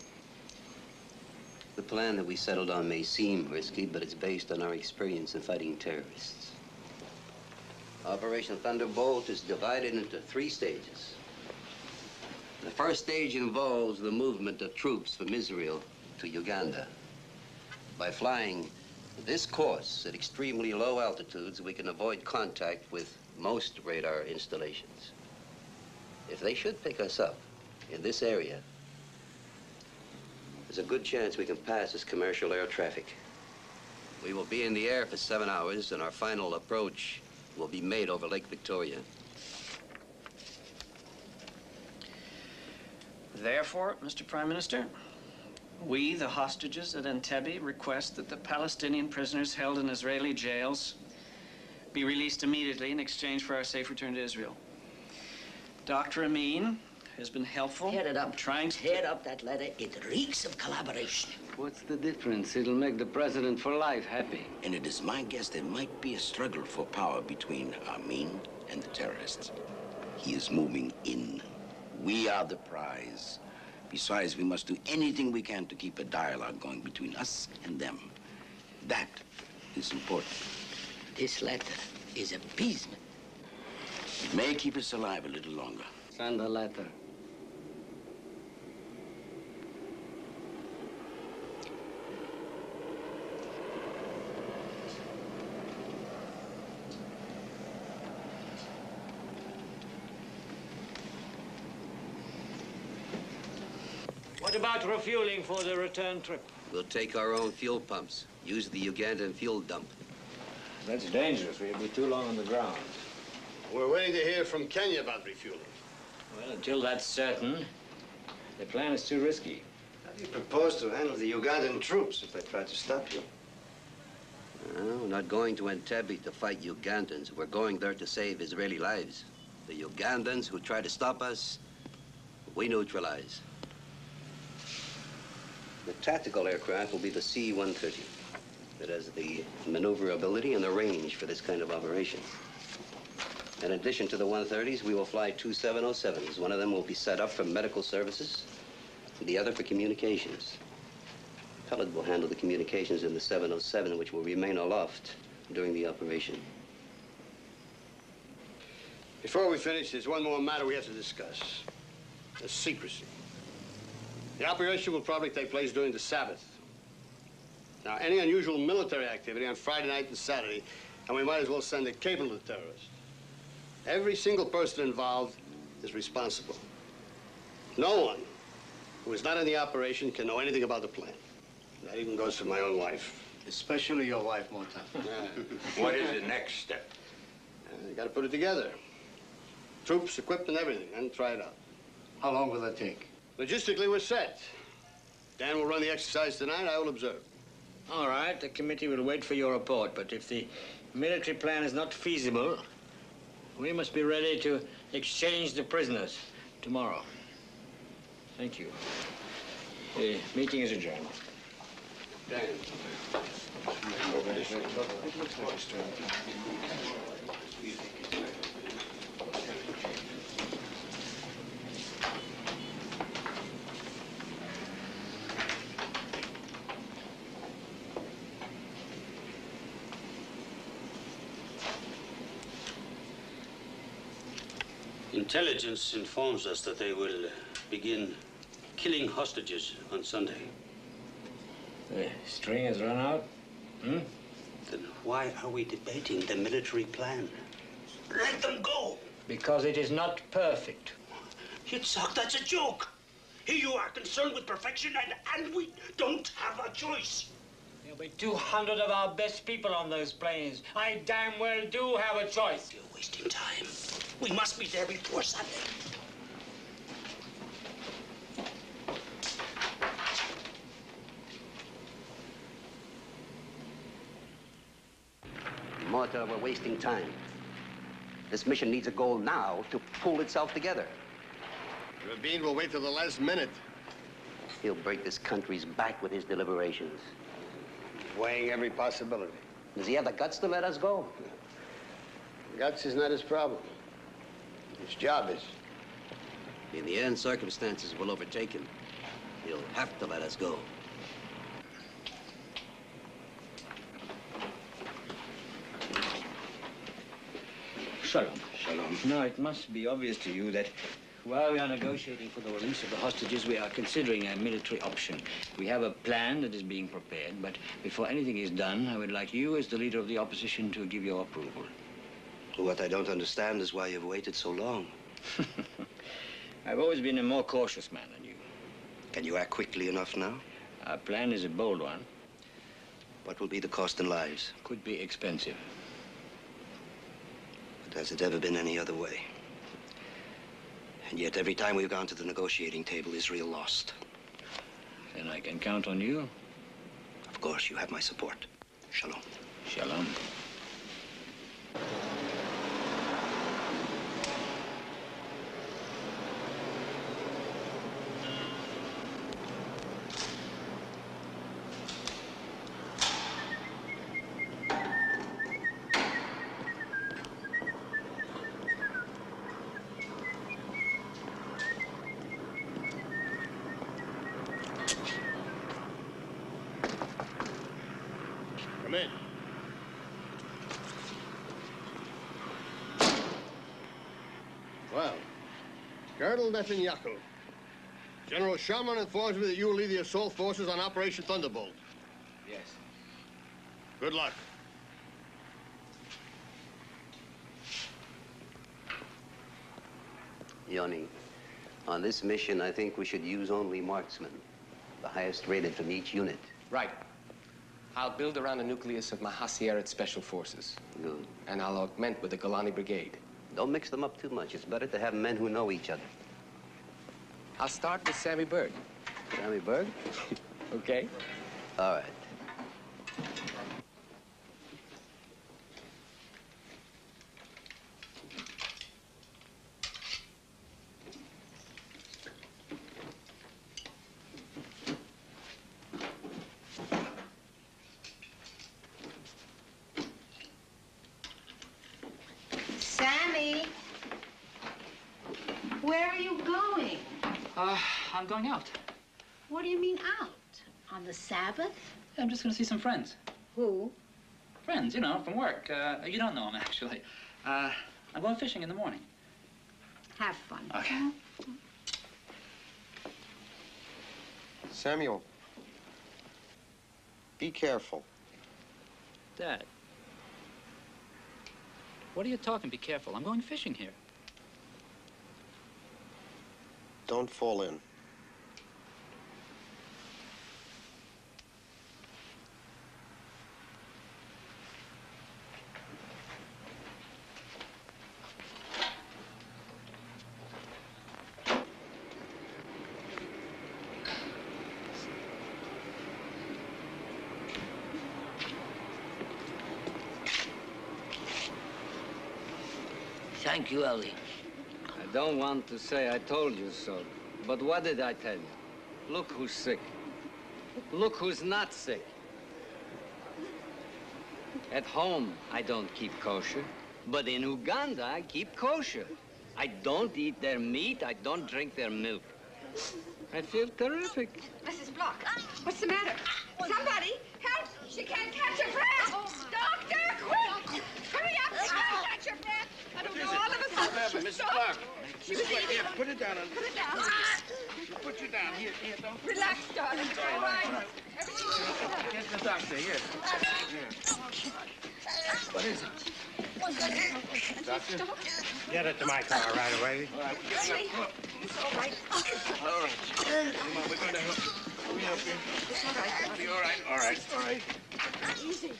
Speaker 17: The plan that we settled on may seem risky, but it's based on our experience in fighting terrorists. Operation Thunderbolt is divided into 3 stages. The first stage involves the movement of troops from Israel to Uganda. By flying this course at extremely low altitudes, we can avoid contact with most radar installations.
Speaker 14: If they should pick us up in this area, there's a good chance we can pass as commercial air traffic. We will be in the air for 7 hours, and our final approach will be made over Lake Victoria.
Speaker 19: Therefore, Mr. Prime Minister, we, the hostages at Entebbe, request that the Palestinian prisoners held in Israeli jails be released immediately in exchange for our safe return to Israel. Dr. Amin has been helpful.
Speaker 15: Tear it up.
Speaker 19: Trying to
Speaker 15: tear up that letter. It reeks of collaboration.
Speaker 17: What's the difference? It'll make the president for life happy.
Speaker 21: And it is my guess there might be a struggle for power between Amin and the terrorists. He is moving in. We are the prize. Besides, we must do anything we can to keep a dialogue going between us and them. That is important.
Speaker 15: This letter is appeasement.
Speaker 21: It may keep us alive a little longer.
Speaker 17: Send a letter.
Speaker 1: What about refueling for the return trip?
Speaker 14: We'll take our own fuel pumps. Use the Ugandan fuel dump.
Speaker 1: That's dangerous. We'll be too long on the ground.
Speaker 22: We're waiting to hear from Kenya about refueling.
Speaker 1: Well, until that's certain, the plan is too risky.
Speaker 6: How do you propose to handle the Ugandan troops if they try to stop you?
Speaker 14: No, we're not going to Entebbe to fight Ugandans. We're going there to save Israeli lives. The Ugandans who try to stop us, we neutralize. The tactical aircraft will be the C-130. It has the maneuverability and the range for this kind of operation. In addition to the 130s, we will fly 2 707s. One of them will be set up for medical services, and the other for communications. Pellet will handle the communications in the 707, which will remain aloft during the operation.
Speaker 22: Before we finish, there's one more matter we have to discuss. The secrecy. The operation will probably take place during the Sabbath. Now, any unusual military activity on Friday night and Saturday, and we might as well send a cable to the terrorists. Every single person involved is responsible. No one who is not in the operation can know anything about the plan. That even goes for my own wife.
Speaker 10: Especially your wife, Mota.
Speaker 20: What is the next step?
Speaker 22: You got to put it together. Troops, equipment, everything, and try it out.
Speaker 10: How long will that take?
Speaker 22: Logistically, we're set. Dan will run the exercise tonight. I will observe.
Speaker 1: All right, the committee will wait for your report, but if the military plan is not feasible, we must be ready to exchange the prisoners tomorrow. Thank you. The meeting is adjourned.
Speaker 22: Dan.
Speaker 23: Intelligence informs us that they will begin killing hostages on Sunday.
Speaker 1: The string has run out?
Speaker 23: Then why are we debating the military plan? Let them go!
Speaker 1: Because it is not perfect.
Speaker 23: Yitzhak, that's a joke. Here you are concerned with perfection, and we don't have a choice.
Speaker 1: There'll be 200 of our best people on those planes. I damn well do have a choice.
Speaker 23: You're wasting time. We must be there before Sunday.
Speaker 14: Mota, we're wasting time. This mission needs a goal now to pull itself together.
Speaker 22: Rabin will wait till the last minute.
Speaker 14: He'll break this country's back with his deliberations.
Speaker 22: Weighing every possibility.
Speaker 14: Does he have the guts to let us go?
Speaker 22: Guts is not his problem. His job is.
Speaker 14: In the end, circumstances will overtake him. He'll have to let us go.
Speaker 1: Shalom. Shalom. Now, it must be obvious to you that while we are negotiating for the release of the hostages, we are considering a military option. We have a plan that is being prepared, but before anything is done, I would like you, as the leader of the opposition, to give your approval.
Speaker 14: What I don't understand is why you've waited so long.
Speaker 1: I've always been a more cautious man than you.
Speaker 14: Can you act quickly enough now?
Speaker 1: Our plan is a bold one.
Speaker 14: What will be the cost in lives?
Speaker 1: Could be expensive.
Speaker 14: But has it ever been any other way? And yet, every time we've gone to the negotiating table, Israel lost.
Speaker 1: Then I can count on you?
Speaker 14: Of course, you have my support. Shalom.
Speaker 1: Shalom.
Speaker 8: Come in. Well, Colonel Netanyahu, General Sherman informs me that you will lead the assault forces on Operation Thunderbolt.
Speaker 2: Yes.
Speaker 8: Good luck.
Speaker 14: Yoni, on this mission, I think we should use only marksmen, the highest rated from each unit.
Speaker 2: Right. I'll build around the nucleus of my Hasieret Special Forces.
Speaker 14: Good.
Speaker 2: And I'll augment with the Golani Brigade.
Speaker 14: Don't mix them up too much. It's better to have men who know each other.
Speaker 2: I'll start with Sammy Berg.
Speaker 14: Sammy Berg?
Speaker 2: Okay.
Speaker 14: All right.
Speaker 4: Sammy, where are you going?
Speaker 5: I'm going out.
Speaker 4: What do you mean out? On the Sabbath?
Speaker 5: I'm just going to see some friends.
Speaker 4: Who?
Speaker 5: Friends, you know, from work. You don't know them, actually. I'm going fishing in the morning.
Speaker 4: Have fun.
Speaker 5: Okay.
Speaker 22: Samuel, be careful.
Speaker 5: Dad. What are you talking? Be careful. I'm going fishing here.
Speaker 22: Don't fall in.
Speaker 17: Thank you, Ellie. I don't want to say I told you so, but what did I tell you? Look who's sick. Look who's not sick. At home, I don't keep kosher, but in Uganda, I keep kosher. I don't eat their meat, I don't drink their milk. I feel terrific.
Speaker 12: Mrs. Block, what's the matter? Somebody, help! She can't catch her breath! Doctor, quick! Hurry up! She can't catch her breath! I don't know, all of a sudden she
Speaker 13: Mrs. Clark.
Speaker 12: She was eating.
Speaker 13: Here, put it down.
Speaker 12: Put it down.
Speaker 13: Put you down. Here, don't.
Speaker 12: Relax, darling. It's all right.
Speaker 13: Get the doctor, here. What is it?
Speaker 22: Doctor? Get it to my car right away.
Speaker 13: All right,
Speaker 12: It's all right.
Speaker 13: all right. Come on, we're going to help you. Let me help you.
Speaker 12: It's all right.
Speaker 13: It'll be all right. All right. All right.
Speaker 12: Easy.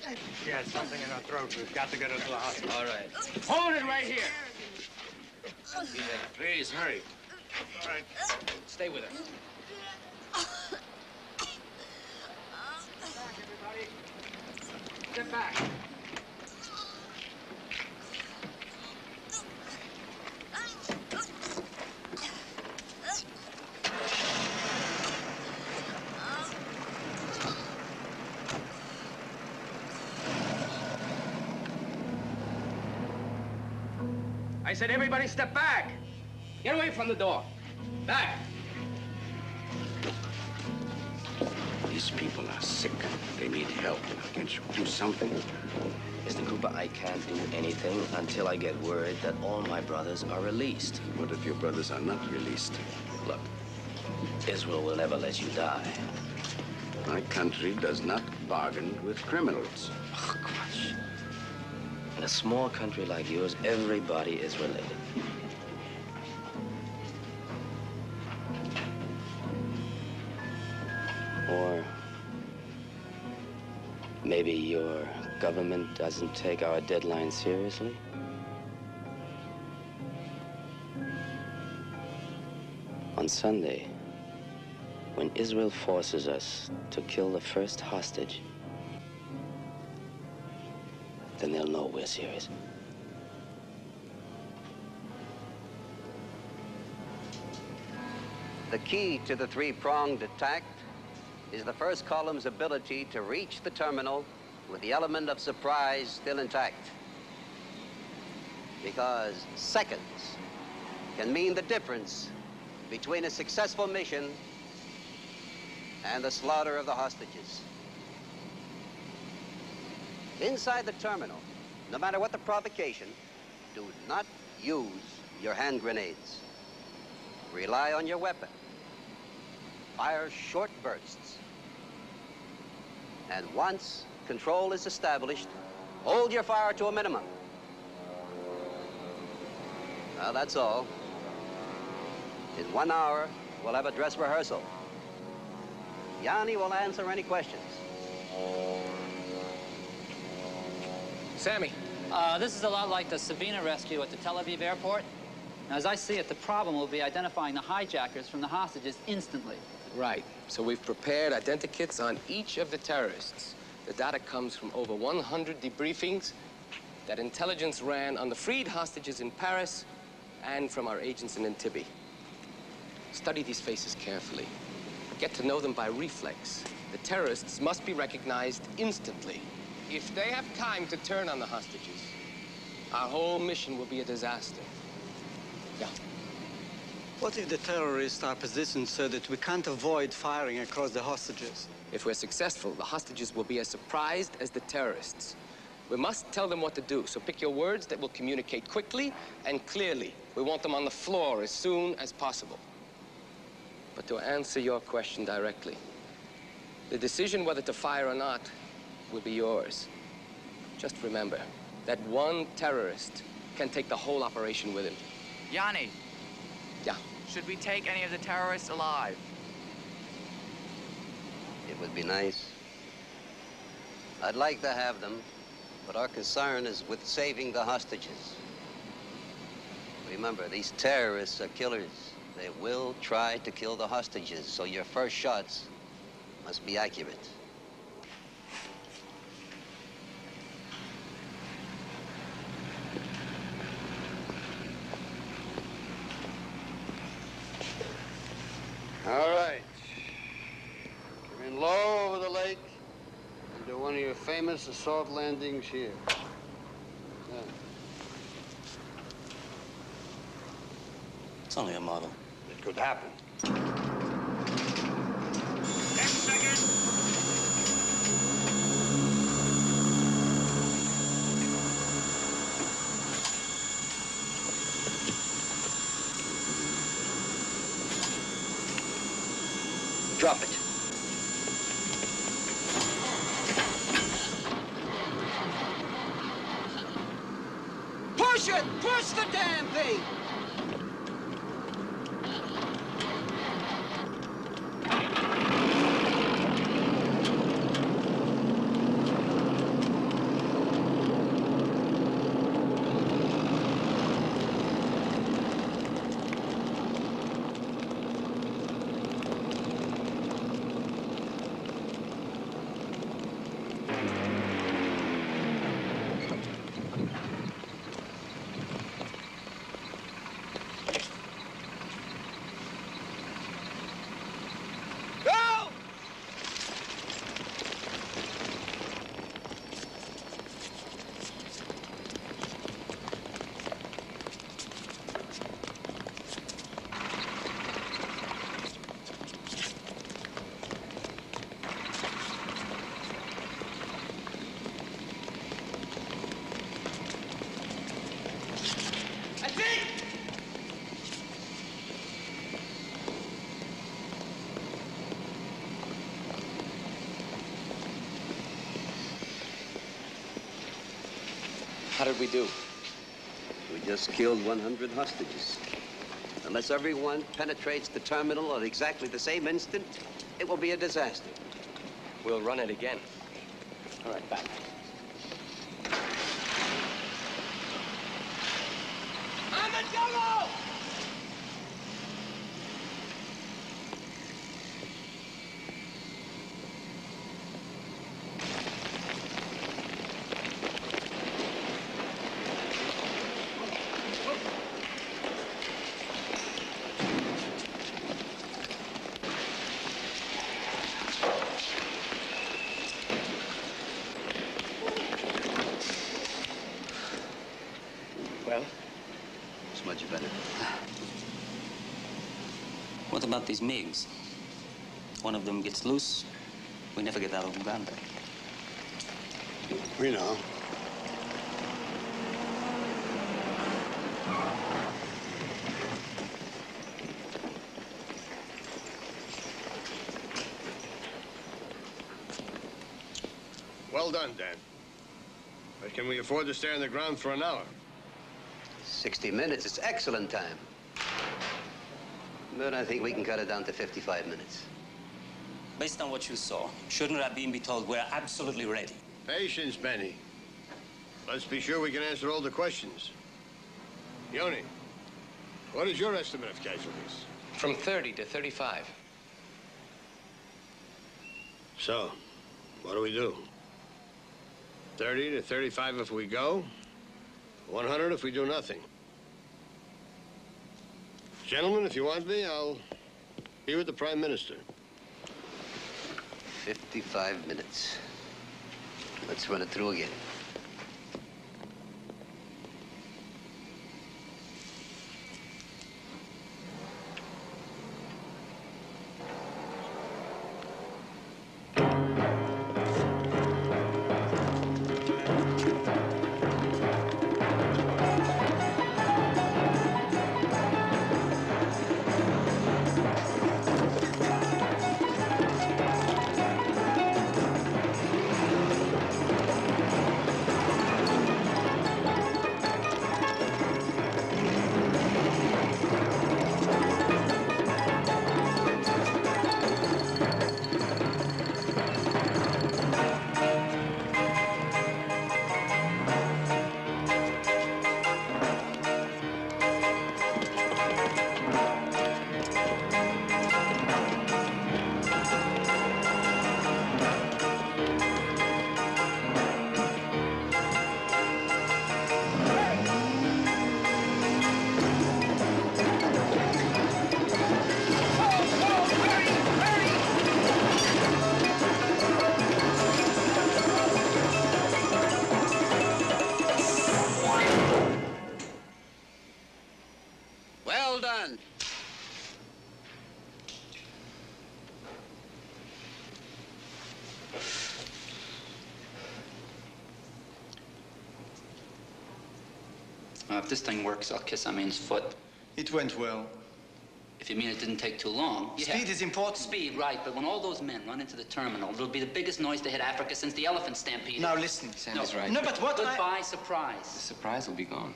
Speaker 22: She has something in her throat. We've got to get her to the hospital.
Speaker 17: All right.
Speaker 13: Hold it right here. Please, hurry. All right.
Speaker 2: Stay with her. Step back. I said, everybody step back. Get away from the door. Back.
Speaker 13: These people are sick. They need help. Can't you do something?
Speaker 14: Mr. Cooper, I can't do anything until I get word that all my brothers are released.
Speaker 13: What if your brothers are not released?
Speaker 14: Look, Israel will never let you die.
Speaker 13: My country does not bargain with criminals.
Speaker 14: Oh, gosh. In a small country like yours, everybody is related. Or maybe your government doesn't take our deadline seriously? On Sunday, when Israel forces us to kill the first hostage, then they'll know we're serious. The key to the three-pronged attack is the first column's ability to reach the terminal with the element of surprise still intact. Because seconds can mean the difference between a successful mission and the slaughter of the hostages. Inside the terminal, no matter what the provocation, do not use your hand grenades. Rely on your weapon. Fire short bursts. And once control is established, hold your fire to a minimum. Well, that's all. In 1 hour, we'll have a dress rehearsal. Yanni will answer any questions.
Speaker 5: Sammy.
Speaker 9: This is a lot like the Sabina rescue at the Tel Aviv airport. Now, as I see it, the problem will be identifying the hijackers from the hostages instantly.
Speaker 2: Right. So we've prepared identikits on each of the terrorists. The data comes from over 100 debriefings that intelligence ran on the freed hostages in Paris and from our agents in Entebbe. Study these faces carefully. Get to know them by reflex. The terrorists must be recognized instantly. If they have time to turn on the hostages, our whole mission will be a disaster. Yeah.
Speaker 11: What if the terrorists are positioned so that we can't avoid firing across the hostages?
Speaker 2: If we're successful, the hostages will be as surprised as the terrorists. We must tell them what to do, so pick your words that will communicate quickly and clearly. We want them on the floor as soon as possible. But to answer your question directly, the decision whether to fire or not will be yours. Just remember that one terrorist can take the whole operation with him.
Speaker 18: Yanni.
Speaker 2: Yeah?
Speaker 18: Should we take any of the terrorists alive?
Speaker 14: It would be nice. I'd like to have them, but our concern is with saving the hostages. Remember, these terrorists are killers. They will try to kill the hostages, so your first shots must be accurate.
Speaker 22: All right. Come in low over the lake and do one of your famous assault landings here. Yeah.
Speaker 14: It's only a model.
Speaker 22: It could happen.
Speaker 23: 10 seconds.
Speaker 14: Drop it.
Speaker 18: Push it! Push the damn thing!
Speaker 2: How did we do?
Speaker 14: We just killed 100 hostages. Unless everyone penetrates the terminal at exactly the same instant, it will be a disaster.
Speaker 3: We'll run it again.
Speaker 9: All right, back.
Speaker 18: Armadillo!
Speaker 14: Well, it's much better.
Speaker 21: What about these MiGs? One of them gets loose, we never get out of Uganda.
Speaker 8: We know. Well done, Dan. But can we afford to stay on the ground for an hour?
Speaker 14: 60 minutes, it's excellent time. But I think we can cut it down to 55 minutes.
Speaker 21: Based on what you saw, shouldn't Rabin be told we're absolutely ready?
Speaker 8: Patience, Benny. Let's be sure we can answer all the questions. Yoni, what is your estimate of casualties?
Speaker 3: From 30 to 35.
Speaker 8: So, what do we do? 30 to 35 if we go, 100 if we do nothing. Gentlemen, if you want me, I'll be with the Prime Minister.
Speaker 14: 55 minutes. Let's run it through again.
Speaker 10: Well done.
Speaker 9: If this thing works, I'll kiss Amin's foot.
Speaker 11: It went well.
Speaker 9: If you mean it didn't take too long.
Speaker 11: Speed is important.
Speaker 9: Speed, right. But when all those men run into the terminal, it'll be the biggest noise to hit Africa since the elephant stampede.
Speaker 11: Now listen.
Speaker 3: Sandy's right.
Speaker 11: No, but what
Speaker 9: Goodbye, surprise.
Speaker 3: The surprise will be gone.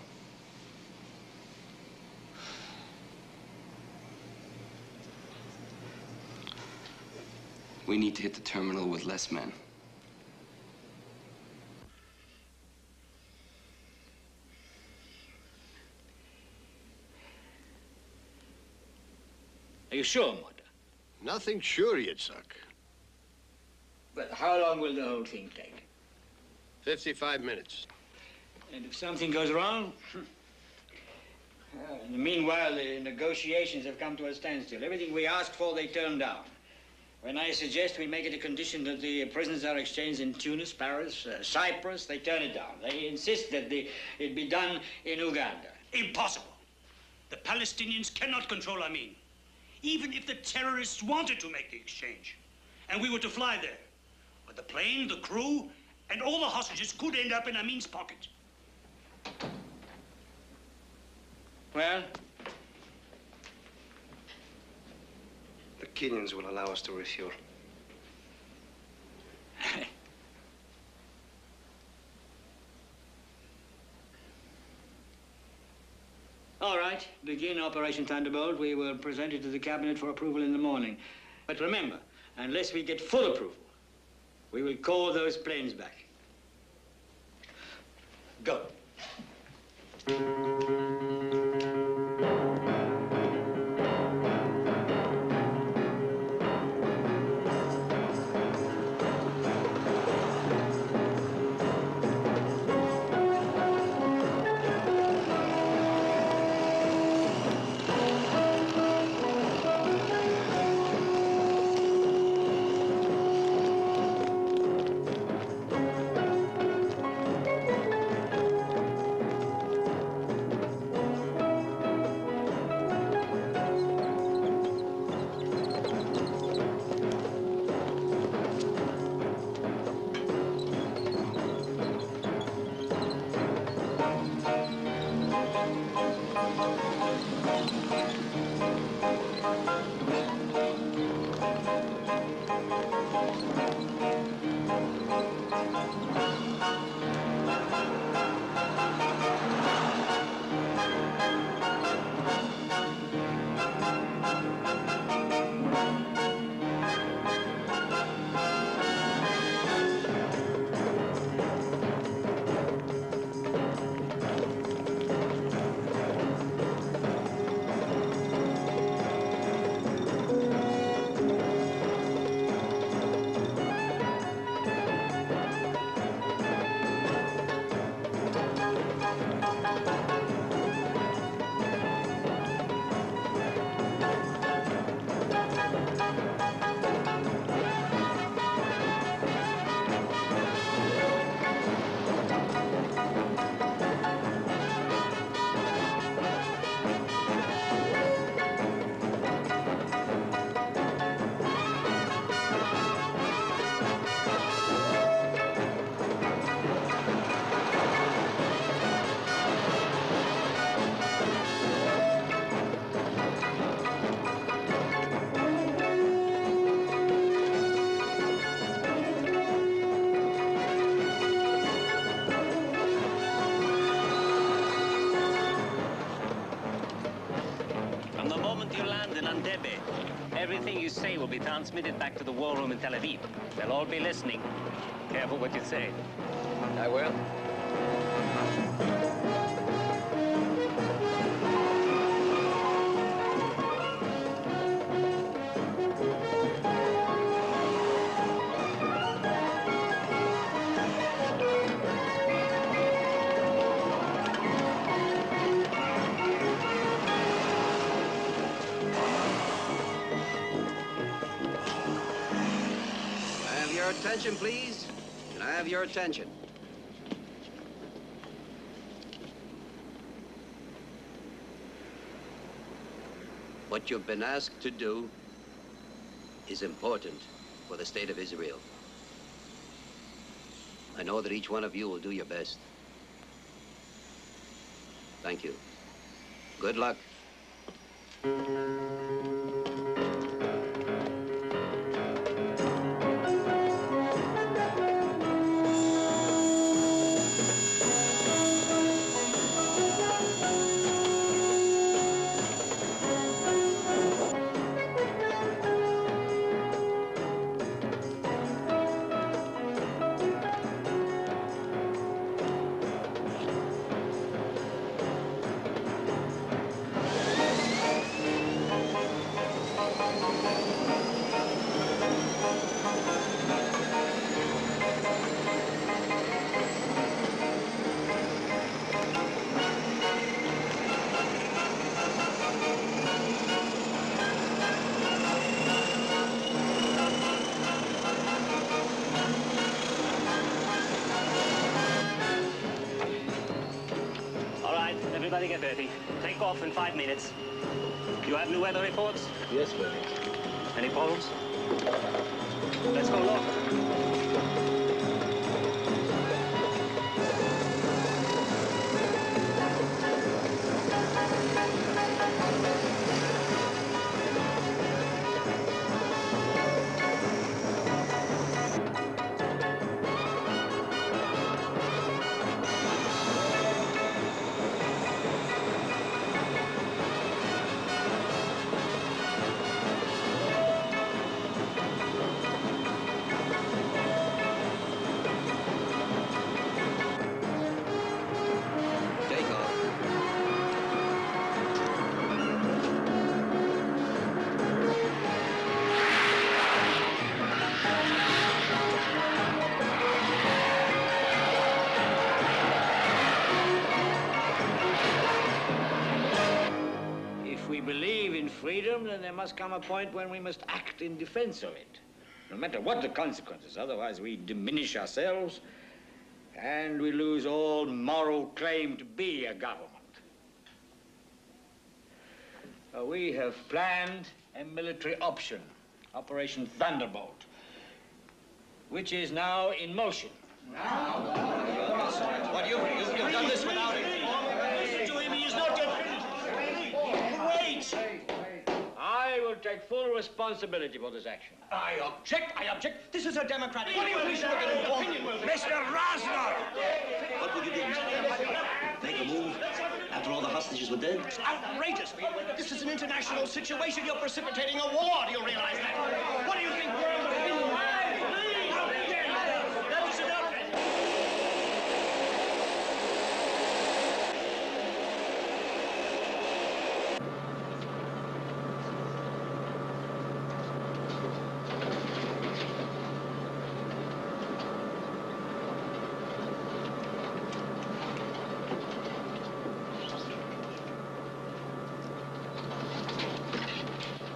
Speaker 3: We need to hit the terminal with less men.
Speaker 1: Are you sure, Mota?
Speaker 8: Nothing sure, Yitzhak.
Speaker 1: But how long will the whole thing take?
Speaker 8: 55 minutes.
Speaker 1: And if something goes wrong? In the meanwhile, the negotiations have come to a standstill. Everything we asked for, they turned down. When I suggest we make it a condition that the prisoners are exchanged in Tunis, Paris, Cyprus, they turn it down. They insist that it be done in Uganda.
Speaker 23: Impossible. The Palestinians cannot control Amin. Even if the terrorists wanted to make the exchange, and we were to fly there. But the plane, the crew, and all the hostages could end up in Amin's pocket.
Speaker 1: Well?
Speaker 3: The Kenyans will allow us to refuel.
Speaker 1: All right, begin Operation Thunderbolt. We will present it to the cabinet for approval in the morning. But remember, unless we get full approval, We will call those planes back. Go.
Speaker 7: From the moment you land in Entebbe, everything you say will be transmitted back to the war room in Tel Aviv. They'll all be listening. Careful what you say.
Speaker 2: I will.
Speaker 14: Attention, please. Can I have your attention? What you've been asked to do is important for the state of Israel. I know that each one of you will do your best. Thank you. Good luck.
Speaker 7: Everybody get ready. Take off in 5 minutes. You have new weather reports?
Speaker 2: Yes, sir.
Speaker 7: Any problems? Let's go look.
Speaker 1: freedom, then there must come a point when we must act in defense of it, no matter what the consequences. Otherwise, we diminish ourselves and we lose all moral claim to be a government. We have planned a military option, Operation Thunderbolt, which is now in motion.
Speaker 18: What, you've done this without informing? Listen to him, he is not yet finished. Wait!
Speaker 1: I will take full responsibility for this action.
Speaker 18: I object. This is a democratic...
Speaker 1: What do you think?
Speaker 18: Mr. Rosner!
Speaker 15: What would you do, Mr. Make a move after all the hostages were dead?
Speaker 18: It's outrageous. This is an international situation. You're precipitating a war. Do you realize that? What do you think world opinion? Please! That's enough.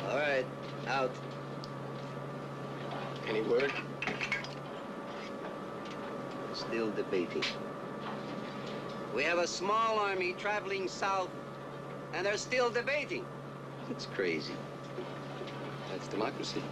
Speaker 14: All right, out.
Speaker 22: Any word?
Speaker 14: Still debating. We have a small army traveling south, and they're still debating. It's crazy.
Speaker 3: That's democracy.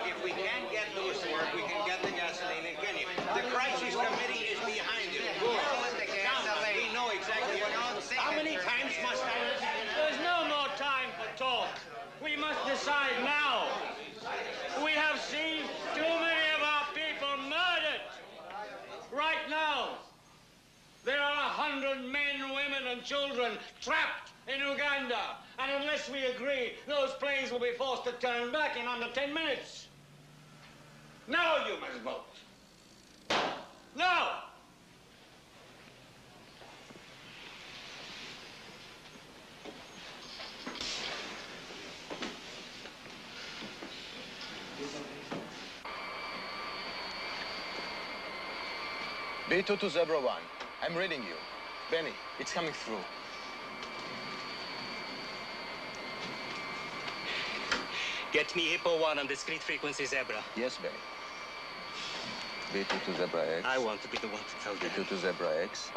Speaker 20: If we can't get loose work, we can get the gasoline in Kenya. The crisis committee is behind it. We know exactly what happens. How many times must I...
Speaker 1: There's no more time for talk. We must decide now. We have seen too many of our people murdered. Right now, there are 100 men, women, and children trapped in Uganda. And unless we agree, those planes will be forced to turn back in under 10 minutes. Now you must vote. Now!
Speaker 16: B2 to Zebra 1. I'm reading you. Benny, it's coming through.
Speaker 19: Get me Hippo 1 on discrete frequency Zebra.
Speaker 16: Yes, Benny. B2 to Zebra X.
Speaker 19: I want to be the one to tell them.
Speaker 16: B2 to Zebra X.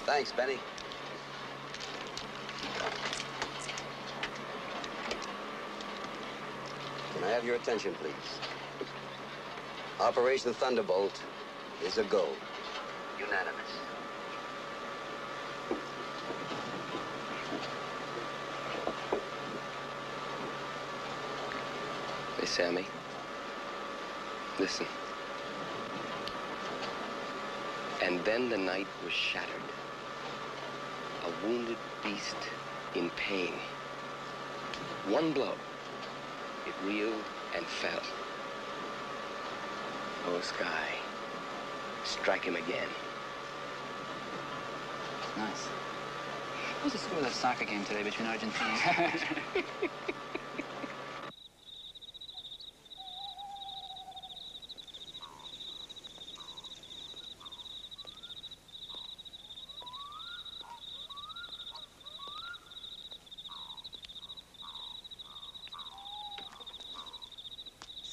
Speaker 14: Thanks, Benny. Can I have your attention, please? Operation Thunderbolt is a go. Unanimous.
Speaker 3: Hey, Sammy. Listen. And then the night was shattered. A wounded beast in pain. One blow. It reeled and fell. Oh, Sky. Strike him again.
Speaker 9: Nice. What was the score of that soccer game today between Argentina and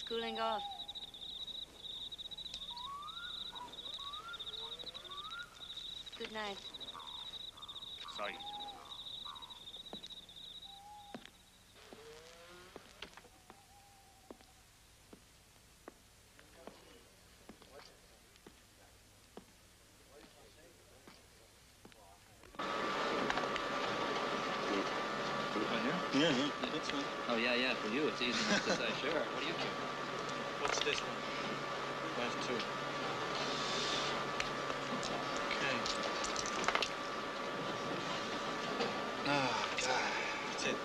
Speaker 12: Cooling off. Good night.
Speaker 19: Sorry.
Speaker 9: Yeah, that's fine. Oh, yeah, for you, it's easy enough to say, sure. What do you care?
Speaker 16: What's this one? Class 2. Okay. Oh, God. That's it.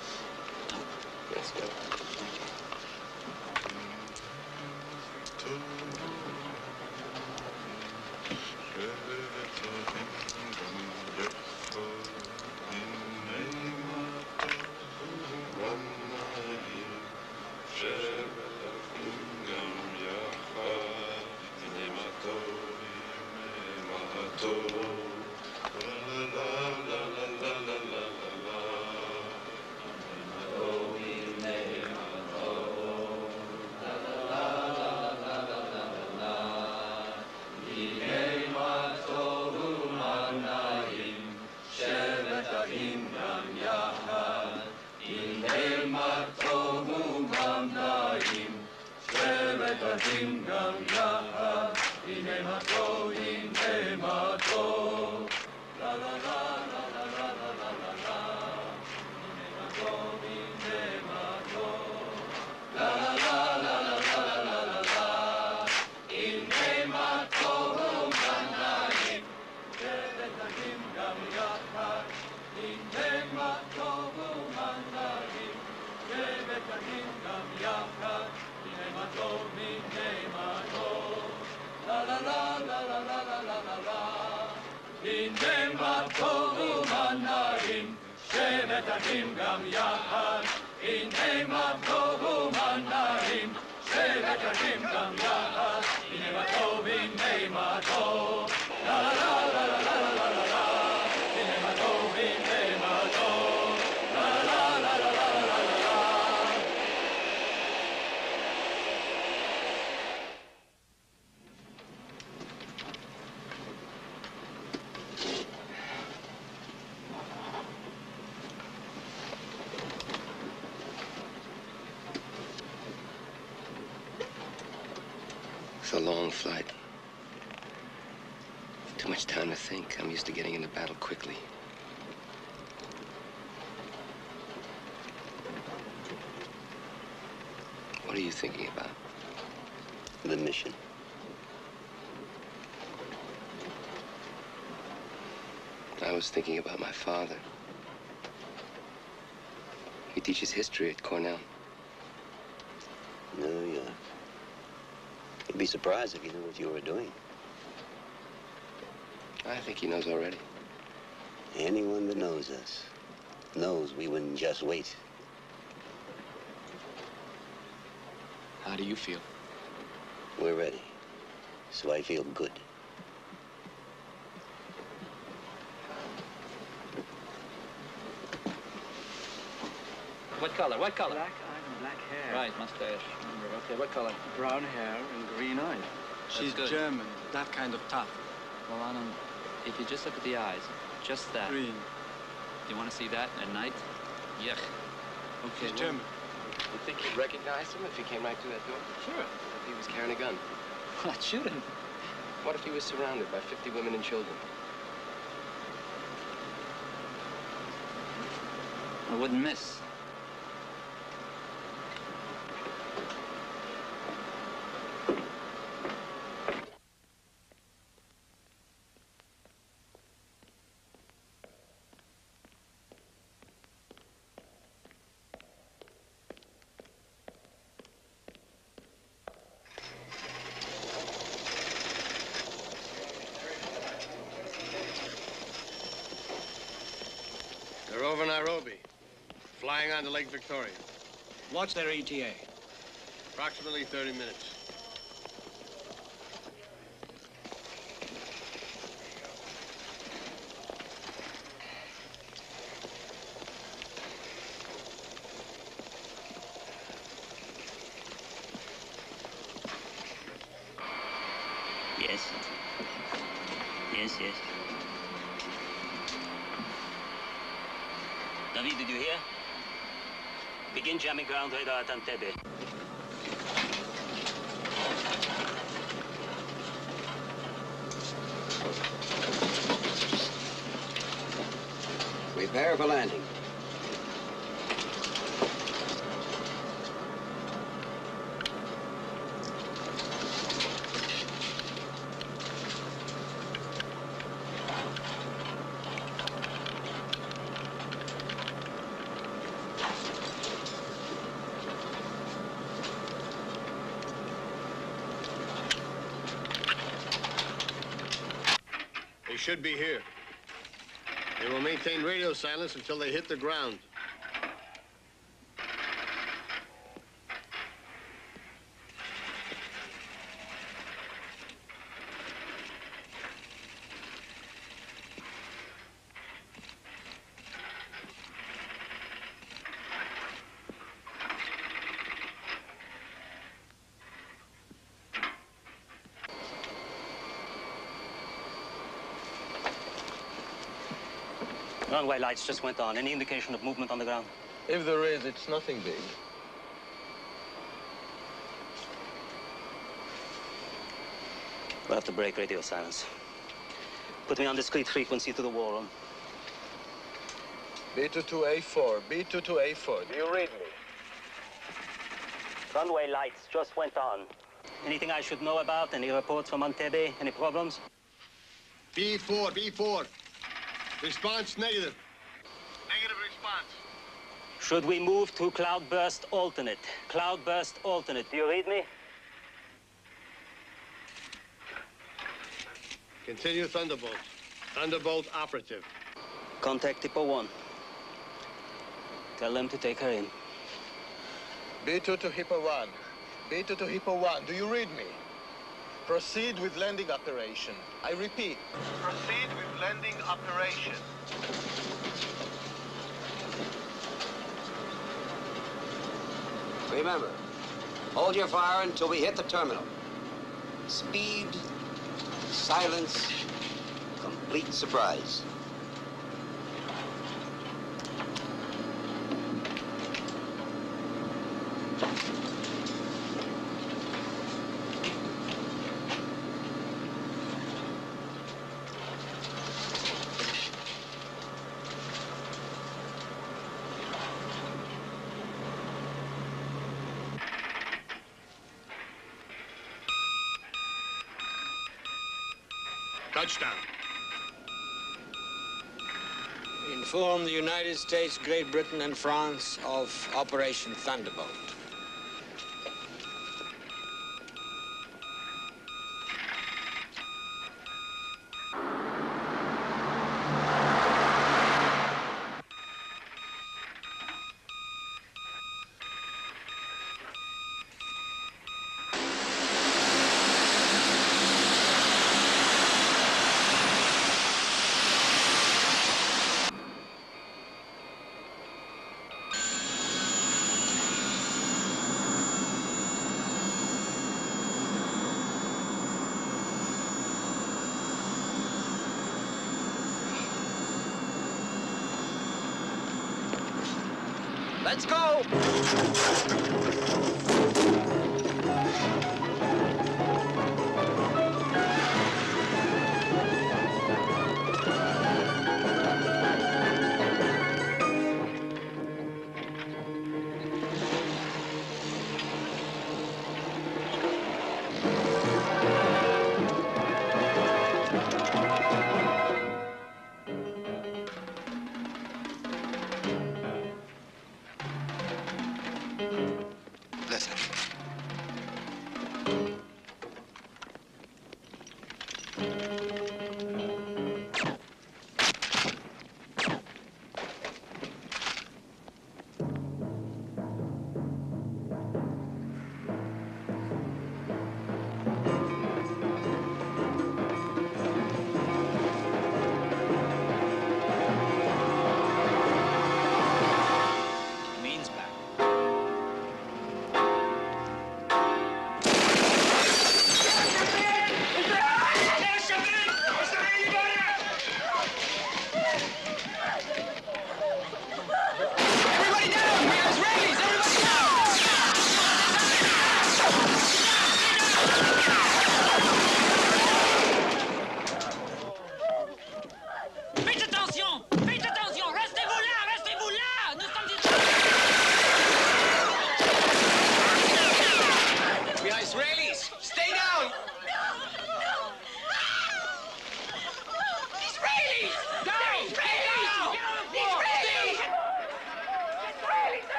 Speaker 3: It's a long flight. Too much time to think. I'm used to getting into battle quickly. What are you thinking about?
Speaker 14: The mission.
Speaker 3: I was thinking about my father. He teaches history at Cornell.
Speaker 14: No, yeah. You'd be surprised if you knew what you were doing.
Speaker 3: I think he knows already.
Speaker 14: Anyone that knows us knows we wouldn't just wait.
Speaker 3: How do you feel?
Speaker 14: We're ready. So I feel good.
Speaker 9: What color? What color?
Speaker 11: Black eye and black hair.
Speaker 9: Right, mustache. Remember. Okay, what color?
Speaker 11: Brown hair and green eyes. She's
Speaker 9: good.
Speaker 11: German, that kind of tough.
Speaker 9: Well, Anand, if you just look at the eyes, just that.
Speaker 11: Green.
Speaker 9: You want to see that at night? Yuck.
Speaker 11: Okay, she's German.
Speaker 3: You think you'd recognize him if he came right through that door?
Speaker 9: Sure.
Speaker 3: If he was carrying a gun?
Speaker 9: I'd shoot him.
Speaker 3: What if he was surrounded by 50 women and children?
Speaker 9: I wouldn't miss.
Speaker 22: They're over Nairobi, flying onto Lake Victoria.
Speaker 1: What's their ETA?
Speaker 22: Approximately 30 minutes.
Speaker 21: Yes. Yes, yes. David, did you hear? Begin jamming ground radar at Entebbe.
Speaker 14: Prepare for landing.
Speaker 22: They should be here. They will maintain radio silence until they hit the ground.
Speaker 7: Runway lights just went on. Any indication of movement on the ground?
Speaker 16: If there is, it's nothing big.
Speaker 7: We'll have to break radio silence. Put me on discrete frequency to the war room.
Speaker 16: B22A4, B22A4. Do you read me?
Speaker 7: Runway lights just went on. Anything I should know about? Any reports from Entebbe? Any problems?
Speaker 22: B4, B4. Response negative.
Speaker 20: response.
Speaker 7: Should we move to cloudburst alternate? Cloudburst alternate. Do you read me?
Speaker 8: Continue Thunderbolt. Thunderbolt operative.
Speaker 2: Contact Hippo 1.
Speaker 7: Tell them to take her in.
Speaker 16: B2 to Hippo 1. B2 to Hippo 1. Do you read me? Proceed with landing operation. I repeat. Proceed with landing operation.
Speaker 14: Remember, hold your fire until we hit the terminal. Speed, silence, complete surprise.
Speaker 8: Touchdown.
Speaker 20: Inform the United States, Great Britain, and France of Operation Thunderbolt.
Speaker 2: Let's go!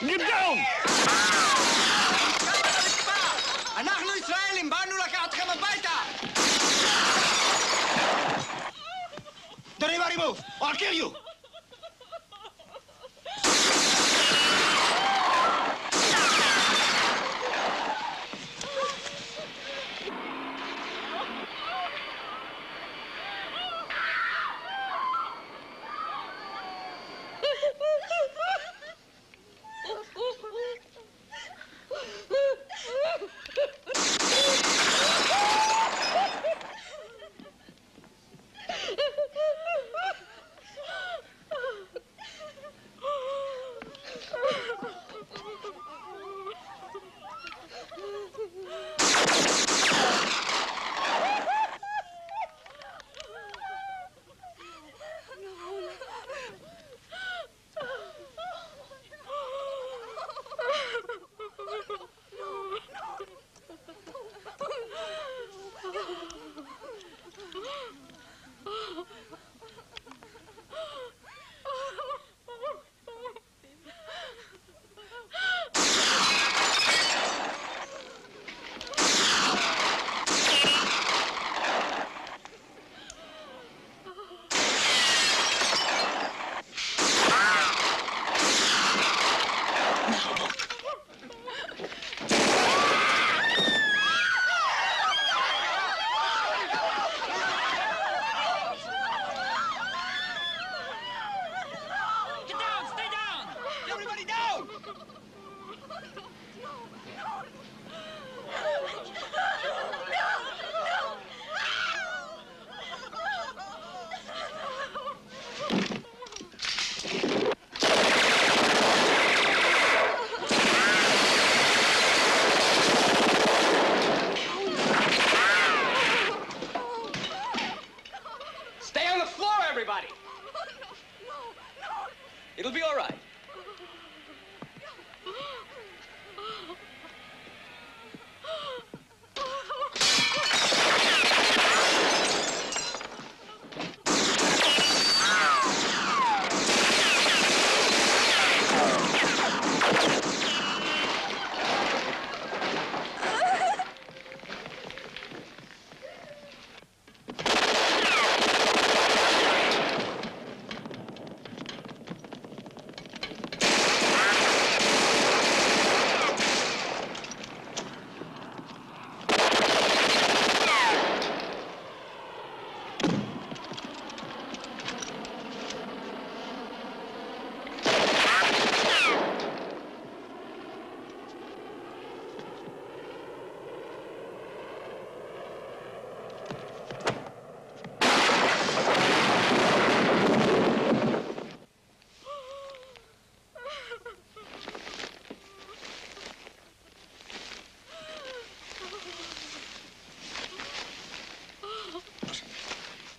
Speaker 20: Get down! אנחנו ישראלים, באנו לקחת אתכם הביתה! Don't anybody move, or I'll kill you!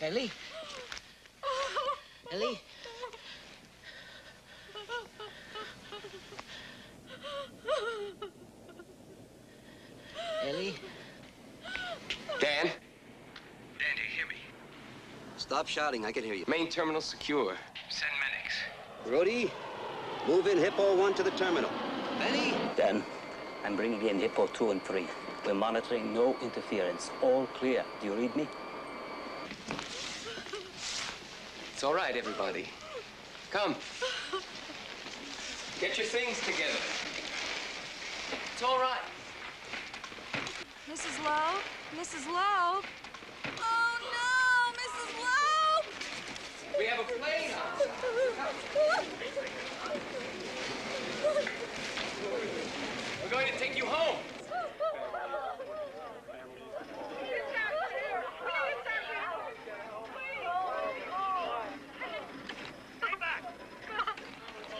Speaker 3: Ellie? Ellie? Ellie?
Speaker 14: Dan?
Speaker 20: Dan, do you hear me?
Speaker 14: Stop shouting, I can hear you.
Speaker 3: Main terminal secure.
Speaker 20: Send medics.
Speaker 14: Brody, move in Hippo 1 to the terminal. Benny?
Speaker 7: Dan, I'm bringing in Hippo 2 and 3. We're monitoring, no interference. All clear. Do you read me?
Speaker 3: It's all right, everybody. Come. Get your things together. It's all right.
Speaker 12: Mrs. Lowe? Mrs. Lowe? Oh, no! Mrs. Lowe!
Speaker 3: We have a plane We're going to take you home.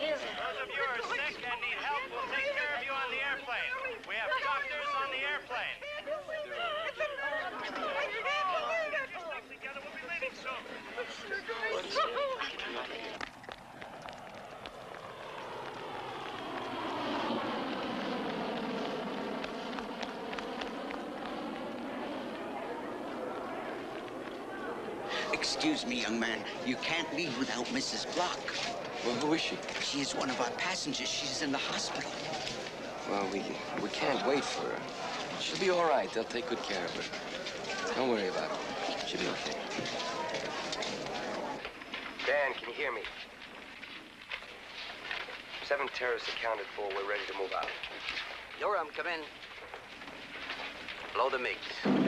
Speaker 20: Those of you who are sick and need help, we'll take care of you on the airplane. We have doctors on the airplane. Together, we'll be leaving soon.
Speaker 21: Excuse me, young man. You can't leave without Mrs. Block.
Speaker 3: Well, who is she?
Speaker 21: She is one of our passengers. She's in the hospital.
Speaker 3: Well, we can't wait for her. She'll be all right. They'll take good care of her. Don't worry about it. She'll be okay.
Speaker 14: Dan, can you hear me? 7 terrorists accounted for. We're ready to move out. Yoram, come in. Blow the MiGs.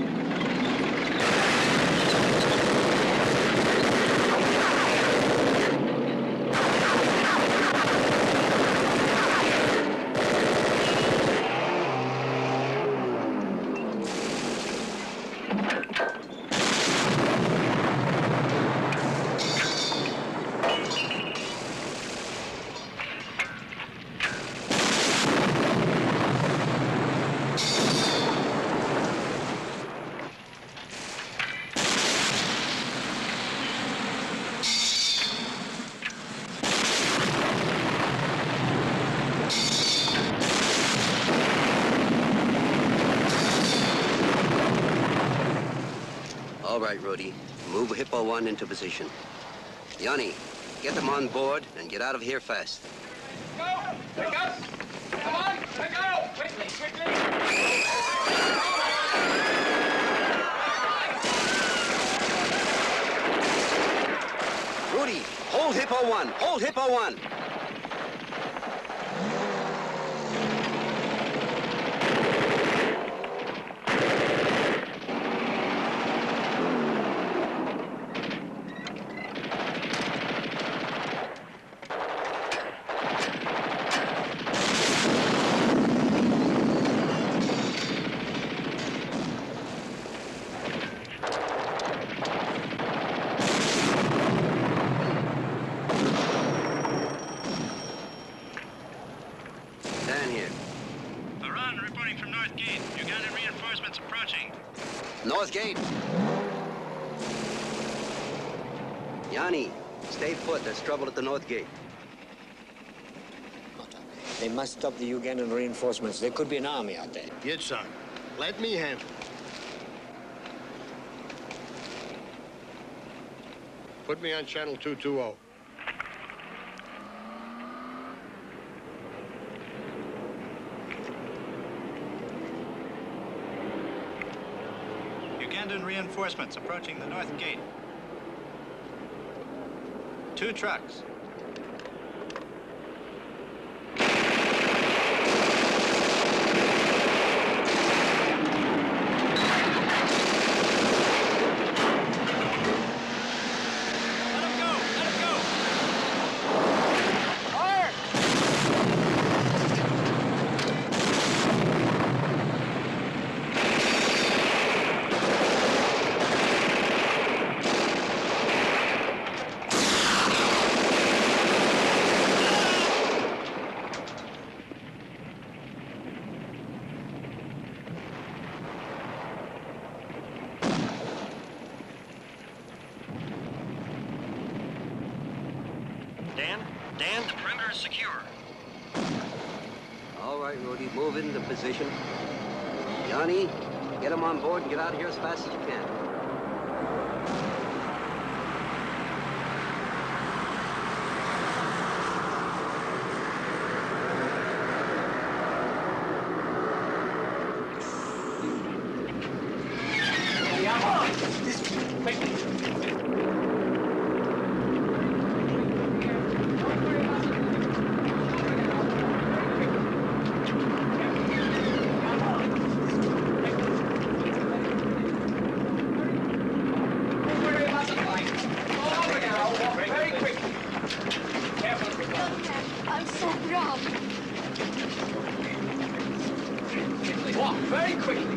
Speaker 14: All right, Rudy. Move Hippo 1 into position. Yanni, get them on board and get out of here fast.
Speaker 20: Go! Pick up! Come on! Let go! Quickly, quickly!
Speaker 14: Rudy, hold Hippo 1! Hold Hippo 1! North Gate. Yanni, stay put. There's trouble at the North Gate.
Speaker 4: They must stop the Ugandan reinforcements. There could be an army out there.
Speaker 8: Yes, son. Let me handle it. Put me on channel 220.
Speaker 6: Ugandan reinforcements approaching the North Gate. 2 trucks.
Speaker 14: Dan? Dan?
Speaker 20: The perimeter is secure.
Speaker 14: All right, Rudy, move into position. Johnny, get him on board and get out of here as fast as you can.
Speaker 12: I'm so proud.
Speaker 2: Walk very quickly.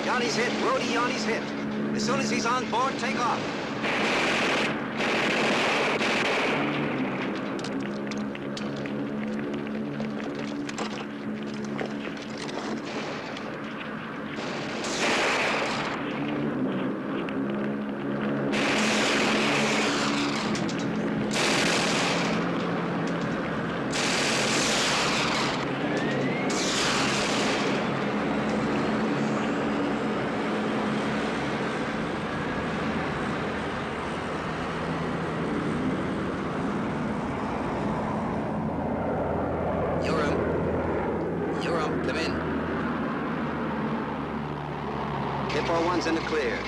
Speaker 14: Yanni's hit. Rhodey, Yanni's hit. As soon as he's on board, take off. Come in. Hippo 1's in the clear.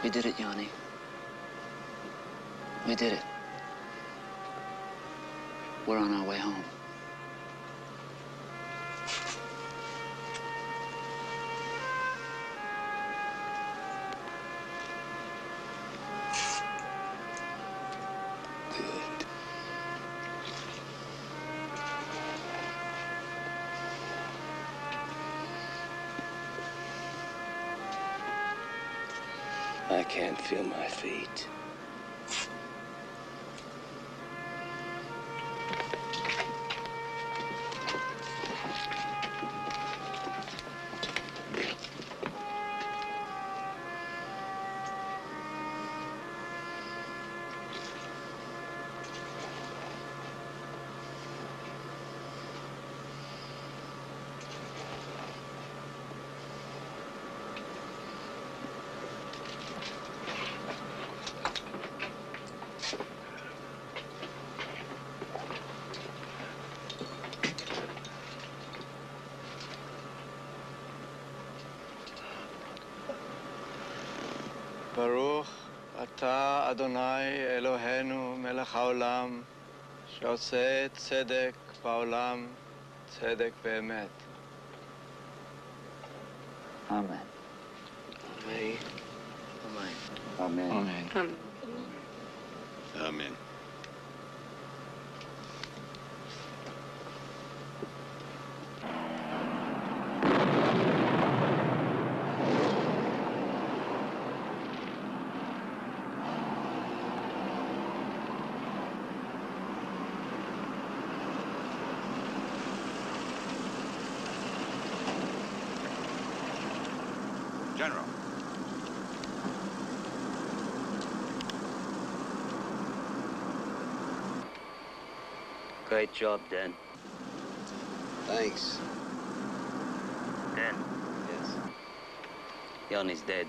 Speaker 9: We did it, Yanni. We did it. We're on our way home.
Speaker 3: I can't feel my feet.
Speaker 11: ברוך אתה אדוני אלוהינו מלך העולם שעושה צדק בעולם, צדק באמת.
Speaker 9: אמן.
Speaker 3: Amen.
Speaker 9: Amen.
Speaker 3: Amen.
Speaker 21: Amen.
Speaker 6: General.
Speaker 7: Great job, Dan.
Speaker 14: Thanks.
Speaker 7: Dan.
Speaker 14: Yes.
Speaker 7: Jan is dead.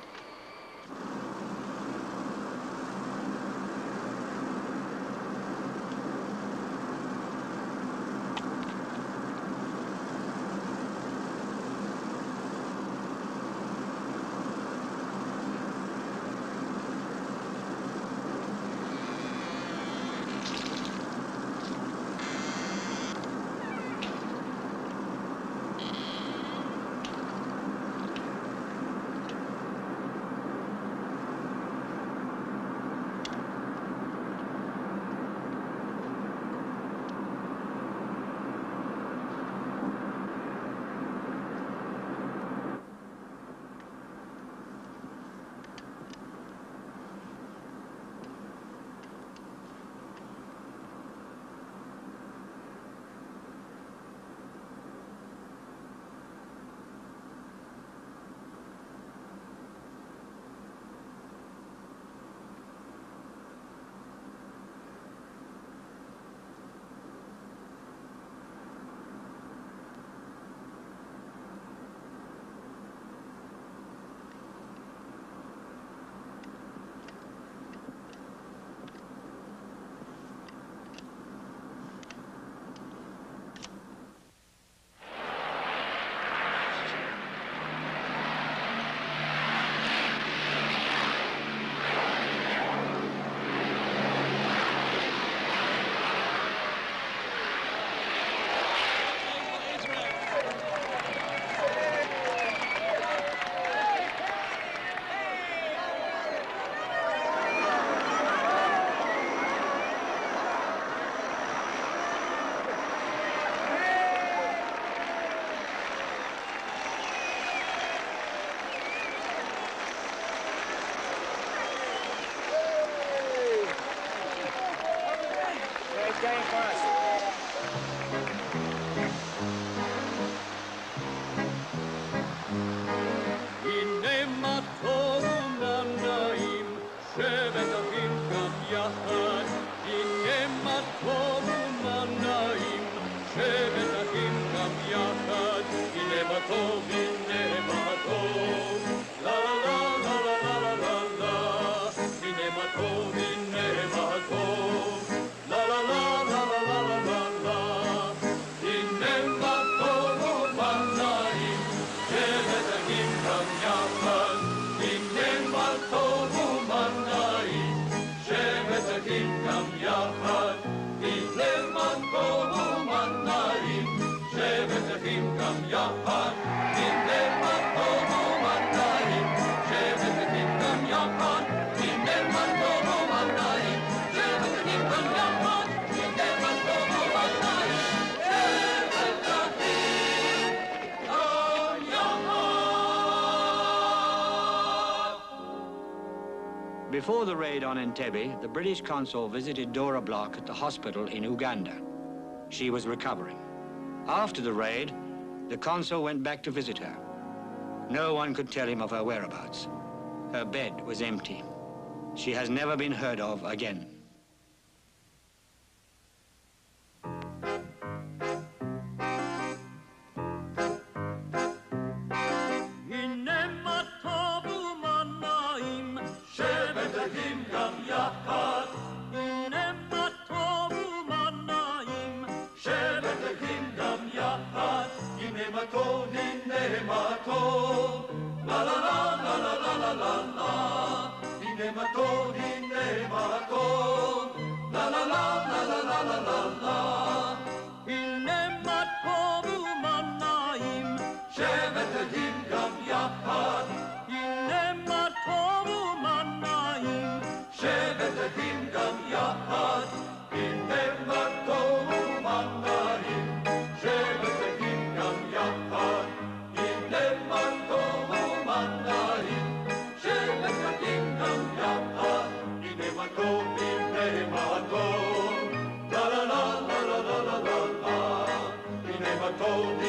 Speaker 1: Before the raid on Entebbe, the British consul visited Dora Bloch at the hospital in Uganda. She was recovering. After the raid, the consul went back to visit her. No one could tell him of her whereabouts. Her bed was empty. She has never been heard of again.
Speaker 5: Told